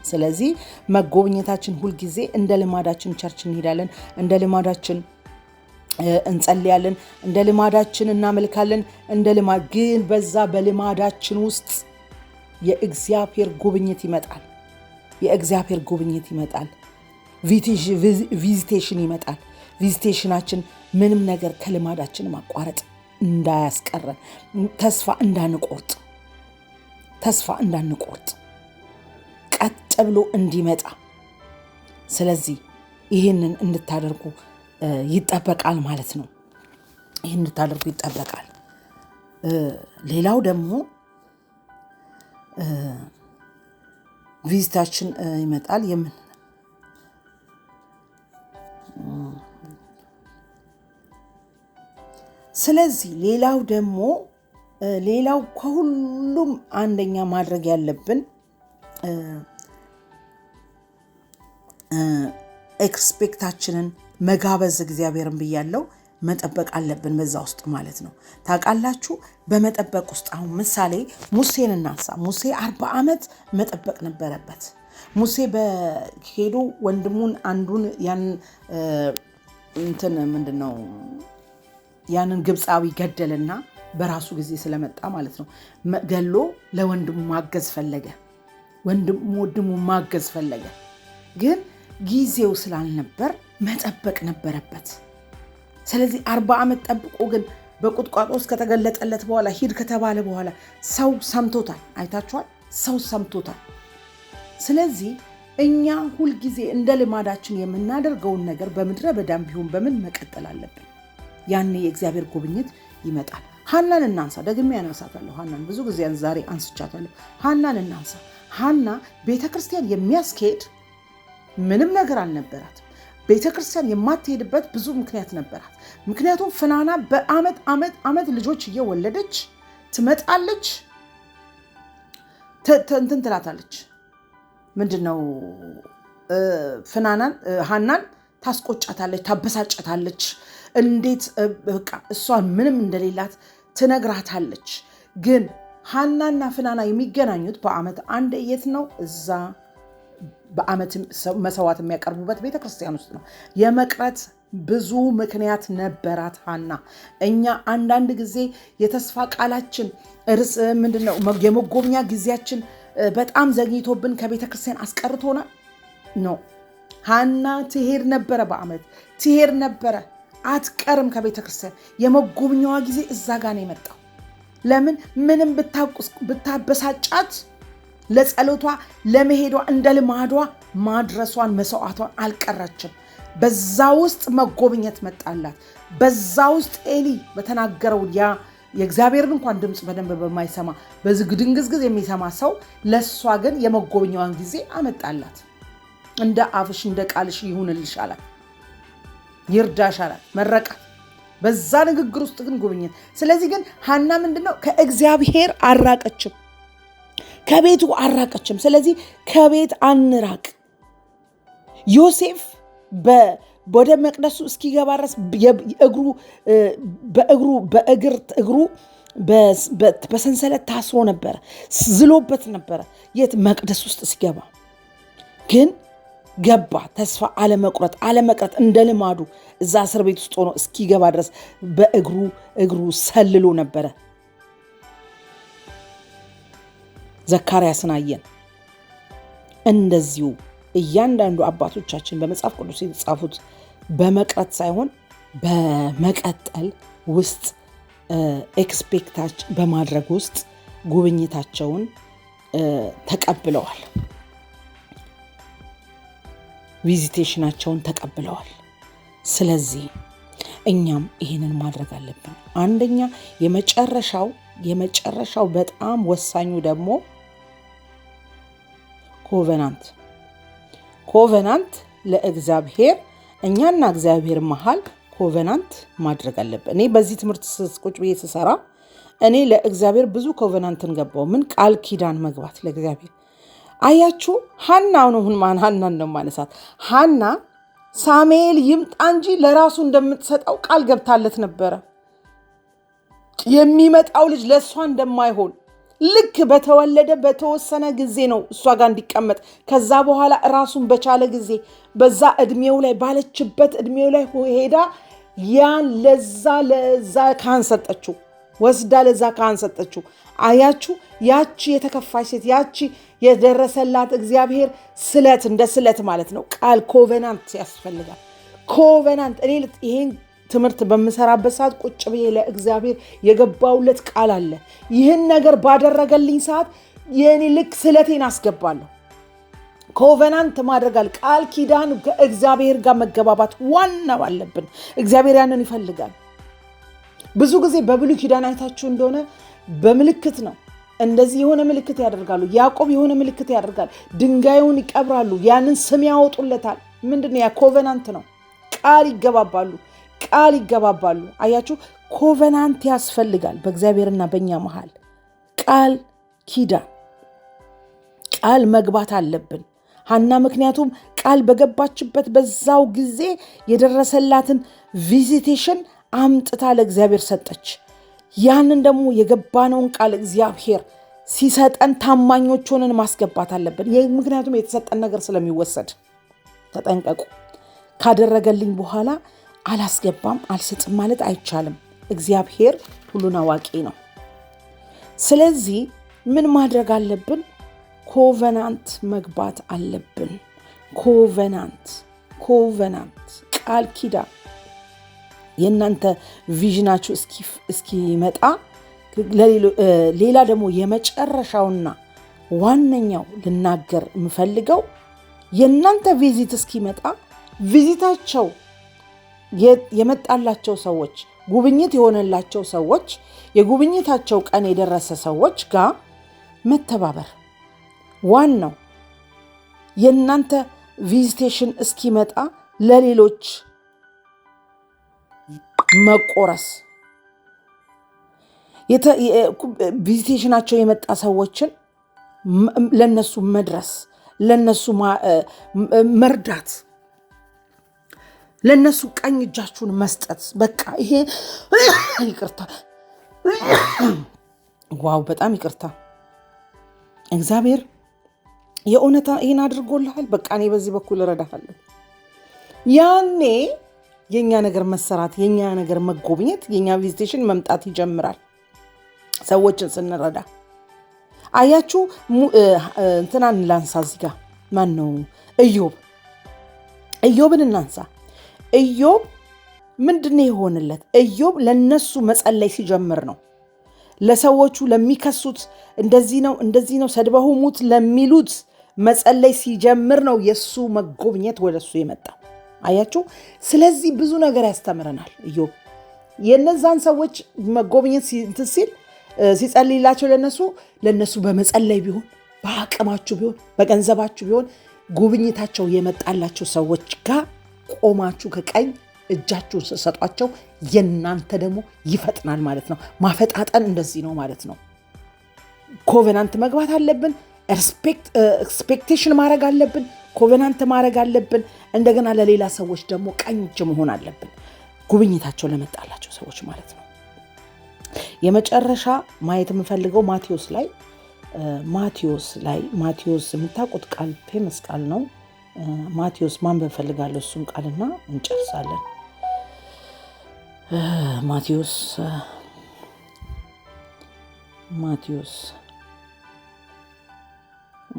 ስለዚህ መጎብኘታችን ሁልጊዜ እንደ ልማዳችን ቸርች እንሄዳለን፣ እንደ ልማዳችን እንጸልያለን፣ እንደ ልማዳችን እናመልካለን። ግን በዛ በልማዳችን ውስጥ የእግዚአብሔር ጉብኝት ይመጣል። ቪዚቴሽን ይመጣል። ቪዚቴሽናችን ምንም ነገር ከልማዳችን ማቋረጥ እንዳያስቀረን፣ ተስፋ እንዳንቆርጥ ቀጥ ብሎ እንዲመጣ። ስለዚህ ይህንን እንድታደርጉ ይጠበቃል ማለት ነው። ይህን እንድታደርጉ ይጠበቃል። ሌላው ደግሞ ቪዚታችን ይመጣል። ስለዚህ ሌላው ከሁሉም አንደኛ ማድረግ ያለብን ኤክስፔክታችንን መጋበዝ እግዚአብሔርን ብያለው፣ መጠበቅ አለብን በዛ ውስጥ ማለት ነው። ታውቃላችሁ በመጠበቅ ውስጥ አሁን ምሳሌ ሙሴን እናንሳ። ሙሴ 40 ዓመት መጠበቅ ነበረበት። ሙሴ በሄዱ ወንድሙን አንዱን ያንን ግብፃዊ ገደልና በራሱ ጊዜ ስለመጣ ማለት ነው ገሎ ለወንድሙ ማገዝ ፈለገ። ወንድሙ ማገዝ ፈለገ፣ ግን ጊዜው ስላልነበር መጠበቅ ነበረበት። ስለዚህ 40 ዓመት ጠብቆ ግን በቁጥቋጦ ውስጥ ከተገለጠለት በኋላ ሂድ ከተባለ በኋላ ሰው ሰምቶታል። አይታችኋል፣ ሰው ሰምቶታል። ስለዚህ እኛ ሁልጊዜ እንደ ልማዳችን የምናደርገውን ነገር በምድረ በዳም ቢሆን በምን መቀጠል አለብን። ያኔ የእግዚአብሔር ጉብኝት ይመጣል። ሐናን እናንሳ። ደግሜ ያነሳታለሁ። ሐናን ብዙ ጊዜ ዛሬ አንስቻታለሁ። ሐናን እናንሳ። ሐና ቤተክርስቲያን የሚያስኬድ ምንም ነገር አልነበራትም። ቤተ ክርስቲያን የማትሄድበት ብዙ ምክንያት ነበራት። ምክንያቱም ፍናና በአመት ልጆች እየወለደች ትመጣለች፣ እንትን ትላታለች። ምንድነው ሐናን ታስቆጫታለች፣ ታበሳጨታለች። እንዴት በቃ እሷን ምንም እንደሌላት ትነግራታለች። ግን ሐናና ፍናና የሚገናኙት በአመት አንድ የት ነው? እዛ በአመት መሰዋት የሚያቀርቡበት ቤተክርስቲያን ውስጥ ነው። የመቅረት ብዙ ምክንያት ነበራት ሐና። እኛ አንዳንድ ጊዜ የተስፋ ቃላችን ርስ ምንድነው የመጎብኛ ጊዜያችን በጣም ዘግይቶብን ከቤተክርስቲያን አስቀርቶናል ነው። ሐና ትሄድ ነበረ፣ በአመት ትሄድ ነበረ፣ አትቀርም ከቤተክርስቲያን። የመጎብኛዋ ጊዜ እዛ ጋር ነው የመጣው። ለምን? ምንም ብታበሳጫት ለጸሎቷ ለመሄዷ እንደ ልማዷ ማድረሷን መስዋዕቷን አልቀረችም። በዛ ውስጥ መጎብኘት መጣላት። በዛ ውስጥ ኤሊ በተናገረው ያ የእግዚአብሔርን እንኳን ድምፅ በደንብ በማይሰማ በዝግድንግዝግዝ የሚሰማ ሰው ለሷ ግን የመጎብኛዋን ጊዜ አመጣላት። እንደ አፍሽ እንደ ቃልሽ ይሁንልሽ አላት፣ ይርዳሽ አላት፣ መረቃት። በዛ ንግግር ውስጥ ግን ጉብኝት። ስለዚህ ግን ሐና ምንድነው ከእግዚአብሔር አራቀችም፣ ከቤቱ አራቀችም። ስለዚህ ከቤት አንራቅ። ዮሴፍ ወደ መቅደሱ እስኪገባ ድረስ እግሩ በሰንሰለት ታስሮ ነበረ፣ ዝሎበት ነበረ። የት? መቅደስ ውስጥ ሲገባ ግን ገባ። ተስፋ አለመቅረት እንደ ልማዱ እዛ እስር ቤት ውስጥ ሆኖ እስኪገባ ድረስ በእግሩ ሰልሎ ነበረ። ዘካርያስን አየን። እንደዚሁ እያንዳንዱ አባቶቻችን በመጽሐፍ ቅዱስ የተጻፉት በመቅረት ሳይሆን በመቀጠል ውስጥ ኤክስፔክታች በማድረግ ውስጥ ጉብኝታቸውን ተቀብለዋል፣ ቪዚቴሽናቸውን ተቀብለዋል። ስለዚህ እኛም ይህንን ማድረግ አለብን። አንደኛ የመጨረሻው በጣም ወሳኙ ደግሞ ኮቨናንት ለእግዚአብሔር እኛና እግዚአብሔር መሃል ኮቨናንት ማድረግ አለብን። እኔ በዚህ ትምህርት ቁጭ ብዬ ስሰራ እኔ ለእግዚአብሔር ብዙ ኮቨናንትን ገባው። ምን ቃል ኪዳን መግባት ለእግዚአብሔር። አያችሁ ሐናን ነው ማነሳት። ሐና ሳሙኤል ይምጣ እንጂ ለራሱ እንደምትሰጠው ቃል ገብታለት ነበረ። የሚመጣው ልጅ ለእሷ እንደማይሆን ልክ በተወለደ በተወሰነ ጊዜ ነው እሷ ጋር እንዲቀመጥ። ከዛ በኋላ ራሱን በቻለ ጊዜ በዛ እድሜው ላይ ባለችበት እድሜው ላይ ሄዳ ያን ለዛ ካህን ሰጠችው፣ ወስዳ ለዛ ካህን ሰጠችው። አያችሁ ያቺ የተከፋች ሴት፣ ያቺ የደረሰላት እግዚአብሔር ስለት እንደ ስለት ማለት ነው። ቃል ኮቨናንት ያስፈልጋል። ኮቨናንት እኔ ይሄን ትምህርት በምሰራበት ሰዓት ቁጭ ብዬ ለእግዚአብሔር የገባውለት ቃል አለ። ይህን ነገር ባደረገልኝ ሰዓት የኔ ልክ ስለቴን አስገባለሁ። ኮቨናንት ማድረጋል። ቃል ኪዳን ከእግዚአብሔር ጋር መገባባት ዋናው አለብን። እግዚአብሔር ያንን ይፈልጋል። ብዙ ጊዜ በብሉይ ኪዳን አይታችሁ እንደሆነ በምልክት ነው። እንደዚህ የሆነ ምልክት ያደርጋሉ። ያዕቆብ የሆነ ምልክት ያደርጋል። ድንጋዩን ይቀብራሉ። ያንን ስም ያወጡለታል። ምንድነው? ያ ኮቨናንት ነው። ቃል ይገባባሉ። አያችሁ ኮቨናንት ያስፈልጋል በእግዚአብሔርና በእኛ መሃል። ቃል ኪዳን ቃል መግባት አለብን። ሐና ምክንያቱም ቃል በገባችበት በዛው ጊዜ የደረሰላትን ቪዚቴሽን አምጥታ ለእግዚአብሔር ሰጠች። ያንን ደግሞ የገባነውን ቃል እግዚአብሔር ሲሰጠን ታማኞች ሆነን ማስገባት አለብን። ምክንያቱም የተሰጠን ነገር ስለሚወሰድ ተጠንቀቁ። ካደረገልኝ በኋላ አላስገባም አልሰጥም ማለት አይቻልም። እግዚአብሔር ሁሉን አዋቂ ነው። ስለዚህ ምን ማድረግ አለብን? ኮቨናንት መግባት አለብን። ኮቨናንት ቃል ኪዳን የእናንተ ቪዥናችሁ እስኪመጣ። ሌላ ደግሞ የመጨረሻውና ዋነኛው ልናገር የምፈልገው የእናንተ ቪዚት እስኪመጣ ቪዚታቸው የመጣላቸው ሰዎች፣ ጉብኝት የሆነላቸው ሰዎች፣ የጉብኝታቸው ቀን የደረሰ ሰዎች ጋር መተባበር ዋናው። የእናንተ ቪዚቴሽን እስኪመጣ ለሌሎች መቆረስ ቪዚቴሽናቸው የመጣ ሰዎችን ለነሱ መድረስ፣ ለነሱ መርዳት፣ ለነሱ ቀኝ እጃችሁን መስጠት። በቃ ይሄ ይቅርታ፣ ዋው በጣም ይቅርታ። እግዚአብሔር የእውነታ ይህን አድርጎልሃል። በቃ እኔ በዚህ በኩል እረዳሃለሁ። ያኔ የኛ ነገር መሰራት፣ የኛ ነገር መጎብኘት፣ የኛ ቪዚቴሽን መምጣት ይጀምራል። ሰዎችን ስንረዳ አያችሁ። እንትናን ላንሳ እዚህ ጋር ማን ነው? ኢዮብን እናንሳ። ኢዮብ ምንድነው የሆነለት? ኢዮብ ለነሱ መጸለይ ሲጀምር ነው። ለሰዎቹ ለሚከሱት እንደዚህ ነው ሰድበው ሙት ለሚሉት መጸለይ ሲጀምር ነው የሱ መጎብኘት ወደሱ የመጣው። አያችሁ። ስለዚህ ብዙ ነገር ያስተምረናል ኢዮብ። የነዛን ሰዎች መጎብኘት ሲጸልይላቸው ለነሱ በመጸለይ ቢሆን፣ በአቅማችሁ ቢሆን፣ በገንዘባችሁ ቢሆን ጉብኝታቸው የመጣላቸው ሰዎች ጋር ቆማችሁ ከቀኝ እጃችሁን ስትሰጧቸው የናንተ ደግሞ ይፈጥናል ማለት ነው። ማፈጣጠን እንደዚህ ነው ማለት ነው። ኮቨናንት መግባት አለብን። ኤክስፔክቴሽን ማድረግ አለብን። ኮቨናንት ማድረግ አለብን። እንደገና ለሌላ ሰዎች ደግሞ ቀኝ እጅ መሆን አለብን፣ ጉብኝታቸው ለመጣላቸው ሰዎች ማለት ነው። የመጨረሻ ማየት የምፈልገው ማቴዎስ የምታውቁት ቃል ፌመስ ቃል ነው። ማቴዎስ ማንበብ ፈልጋለሁ እሱን ቃልና እንጨርሳለን።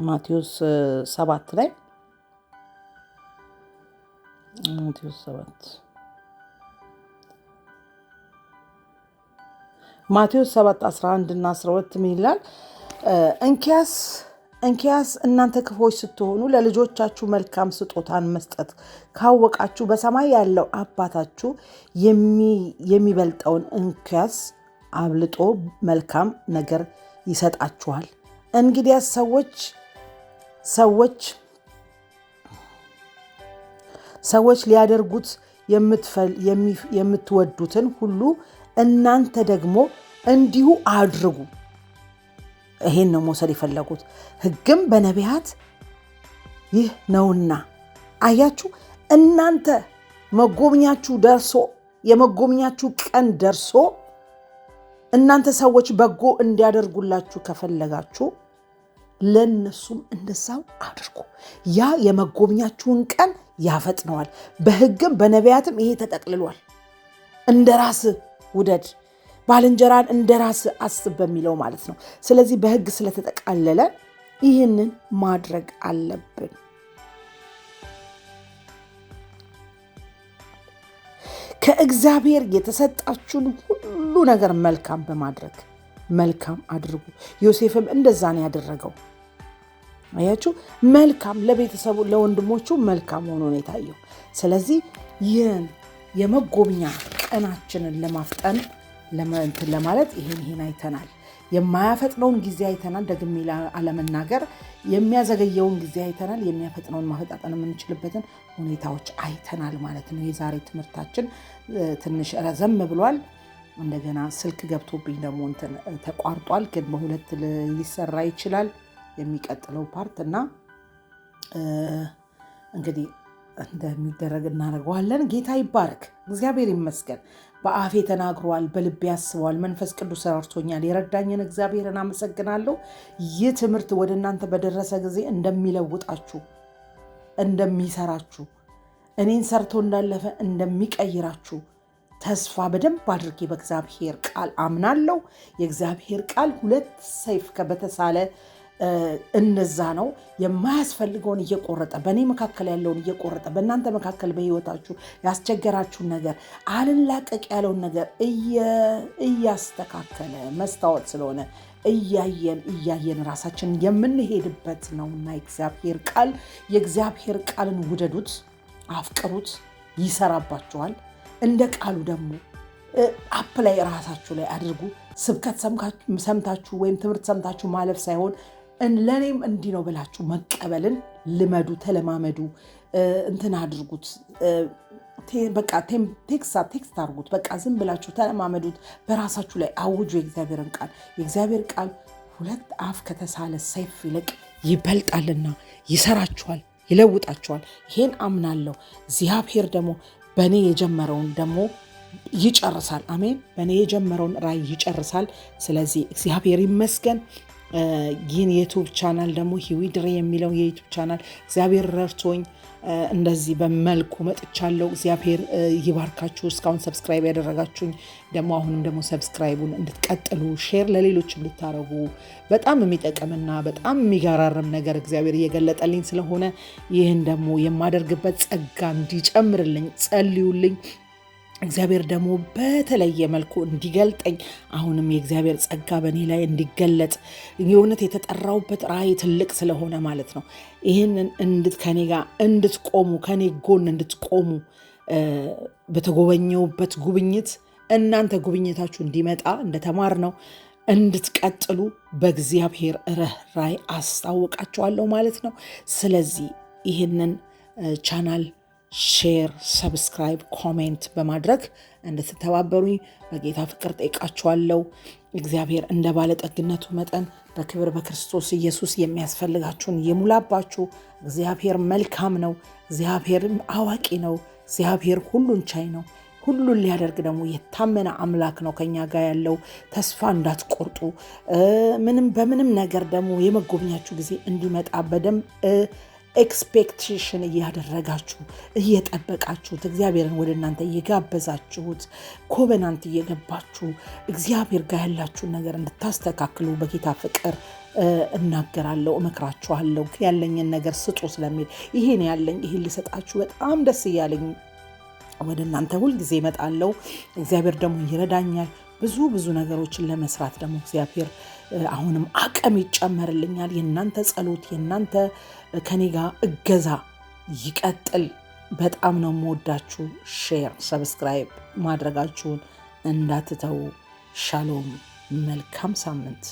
ማቴዎስ 7 ላይ ማቴዎስ 7 11 እና 12 ምን ይላል? እንኪያስ እናንተ ክፉዎች ስትሆኑ ለልጆቻችሁ መልካም ስጦታን መስጠት ካወቃችሁ በሰማይ ያለው አባታችሁ የሚበልጠውን እንኪያስ አብልጦ መልካም ነገር ይሰጣችኋል። እንግዲያስ ሰዎች ሊያደርጉት የምትወዱትን ሁሉ እናንተ ደግሞ እንዲሁ አድርጉ። ይሄን ነው መውሰድ የፈለጉት። ሕግም በነቢያት ይህ ነውና። አያችሁ፣ እናንተ መጎብኛችሁ ደርሶ የመጎብኛችሁ ቀን ደርሶ እናንተ ሰዎች በጎ እንዲያደርጉላችሁ ከፈለጋችሁ ለነሱም እንደዛው አድርጉ። ያ የመጎብኛችሁን ቀን ያፈጥነዋል። በሕግም በነቢያትም ይሄ ተጠቅልሏል። እንደ ራስ ውደድ፣ ባልንጀራን እንደ ራስ አስብ በሚለው ማለት ነው። ስለዚህ በሕግ ስለተጠቃለለ ይህንን ማድረግ አለብን። ከእግዚአብሔር የተሰጣችሁን ሁሉ ነገር መልካም በማድረግ መልካም አድርጉ። ዮሴፍም እንደዛ ነው ያደረገው። አያችሁ፣ መልካም ለቤተሰቡ ለወንድሞቹ መልካም ሆኖ ነው የታየው። ስለዚህ ይህን የመጎብኛ ቀናችንን ለማፍጠን ለማለት ይሄን አይተናል። የማያፈጥነውን ጊዜ አይተናል። ደግሜ አለመናገር የሚያዘገየውን ጊዜ አይተናል። የሚያፈጥነውን ማፈጣጠን የምንችልበትን ሁኔታዎች አይተናል ማለት ነው። የዛሬ ትምህርታችን ትንሽ ረዘም ብሏል። እንደገና ስልክ ገብቶብኝ ደግሞ ተቋርጧል። ግን በሁለት ሊሰራ ይችላል የሚቀጥለው ፓርት እና እንግዲህ እንደሚደረግ እናደርገዋለን። ጌታ ይባረክ። እግዚአብሔር ይመስገን። በአፌ ተናግሯል፣ በልቤ ያስበዋል። መንፈስ ቅዱስ ረድቶኛል። የረዳኝን እግዚአብሔርን አመሰግናለሁ። ይህ ትምህርት ወደ እናንተ በደረሰ ጊዜ እንደሚለውጣችሁ፣ እንደሚሰራችሁ፣ እኔን ሰርቶ እንዳለፈ እንደሚቀይራችሁ ተስፋ በደንብ አድርጌ በእግዚአብሔር ቃል አምናለሁ። የእግዚአብሔር ቃል ሁለት ሰይፍ በተሳለ እነዛ ነው። የማያስፈልገውን እየቆረጠ በእኔ መካከል ያለውን እየቆረጠ በእናንተ መካከል በሕይወታችሁ ያስቸገራችሁን ነገር አልላቀቅ ያለውን ነገር እያስተካከለ መስታወት ስለሆነ እያየን ራሳችንን የምንሄድበት ነውና የእግዚአብሔር ቃልን ውደዱት፣ አፍቅሩት፣ ይሰራባችኋል። እንደ ቃሉ ደግሞ አፕ ላይ ራሳችሁ ላይ አድርጉ። ስብከት ሰምታችሁ ወይም ትምህርት ሰምታችሁ ማለፍ ሳይሆን ለእኔም እንዲህ ነው ብላችሁ መቀበልን ልመዱ፣ ተለማመዱ፣ እንትን አድርጉት። በቃ ቴክስት አድርጉት። በቃ ዝም ብላችሁ ተለማመዱት። በራሳችሁ ላይ አውጁ የእግዚአብሔርን ቃል። የእግዚአብሔር ቃል ሁለት አፍ ከተሳለ ሰይፍ ይልቅ ይበልጣልና ይሰራችኋል፣ ይለውጣችኋል። ይሄን አምናለሁ። እግዚአብሔር ደግሞ በእኔ የጀመረውን ደግሞ ይጨርሳል። አሜን። በእኔ የጀመረውን ራእይ ይጨርሳል። ስለዚህ እግዚአብሔር ይመስገን። ይህን የዩቱብ ቻናል ደግሞ ሂዊ ድሬ የሚለው የዩቱብ ቻናል እግዚአብሔር ረድቶኝ እንደዚህ በመልኩ መጥቻለሁ። እግዚአብሔር ይባርካችሁ። እስካሁን ሰብስክራይብ ያደረጋችሁኝ ደግሞ አሁንም ደግሞ ሰብስክራይቡን እንድትቀጥሉ ሼር ለሌሎች እንድታረጉ በጣም የሚጠቅምና በጣም የሚገራርም ነገር እግዚአብሔር እየገለጠልኝ ስለሆነ ይህን ደግሞ የማደርግበት ጸጋ እንዲጨምርልኝ ጸልዩልኝ። እግዚአብሔር ደግሞ በተለየ መልኩ እንዲገልጠኝ አሁንም የእግዚአብሔር ጸጋ በእኔ ላይ እንዲገለጥ የእውነት የተጠራውበት ራእይ ትልቅ ስለሆነ ማለት ነው። ይህንን ከኔ ጋር እንድትቆሙ ከኔ ጎን እንድትቆሙ በተጎበኘውበት ጉብኝት እናንተ ጉብኝታችሁ እንዲመጣ እንደተማር ነው እንድትቀጥሉ በእግዚአብሔር ራእይ አስታውቃችኋለሁ ማለት ነው። ስለዚህ ይህንን ቻናል ሼር፣ ሰብስክራይብ፣ ኮሜንት በማድረግ እንድትተባበሩኝ በጌታ ፍቅር ጠይቃችኋለሁ። እግዚአብሔር እንደ ባለጠግነቱ መጠን በክብር በክርስቶስ ኢየሱስ የሚያስፈልጋችሁን ይሙላባችሁ። እግዚአብሔር መልካም ነው። እግዚአብሔር አዋቂ ነው። እግዚአብሔር ሁሉን ቻይ ነው። ሁሉን ሊያደርግ ደግሞ የታመነ አምላክ ነው ከኛ ጋር ያለው። ተስፋ እንዳትቆርጡ። በምንም ነገር ደግሞ የመጎብኛችሁ ጊዜ እንዲመጣ በደንብ ኤክስፔክቴሽን እያደረጋችሁ እየጠበቃችሁት እግዚአብሔርን ወደ እናንተ እየጋበዛችሁት ኮቨናንት እየገባችሁ እግዚአብሔር ጋር ያላችሁን ነገር እንድታስተካክሉ በጌታ ፍቅር እናገራለሁ፣ እመክራችኋለሁ። ያለኝን ነገር ስጡ ስለሚል ይሄን ያለኝ ይሄን ልሰጣችሁ በጣም ደስ እያለኝ ወደ እናንተ ሁልጊዜ እመጣለሁ። እግዚአብሔር ደግሞ ይረዳኛል። ብዙ ነገሮችን ለመስራት ደግሞ እግዚአብሔር አሁንም አቅም ይጨመርልኛል። የእናንተ ጸሎት፣ የእናንተ ከኔ ጋር እገዛ ይቀጥል። በጣም ነው የምወዳችሁ። ሼር፣ ሰብስክራይብ ማድረጋችሁን እንዳትተው። ሻሎም። መልካም ሳምንት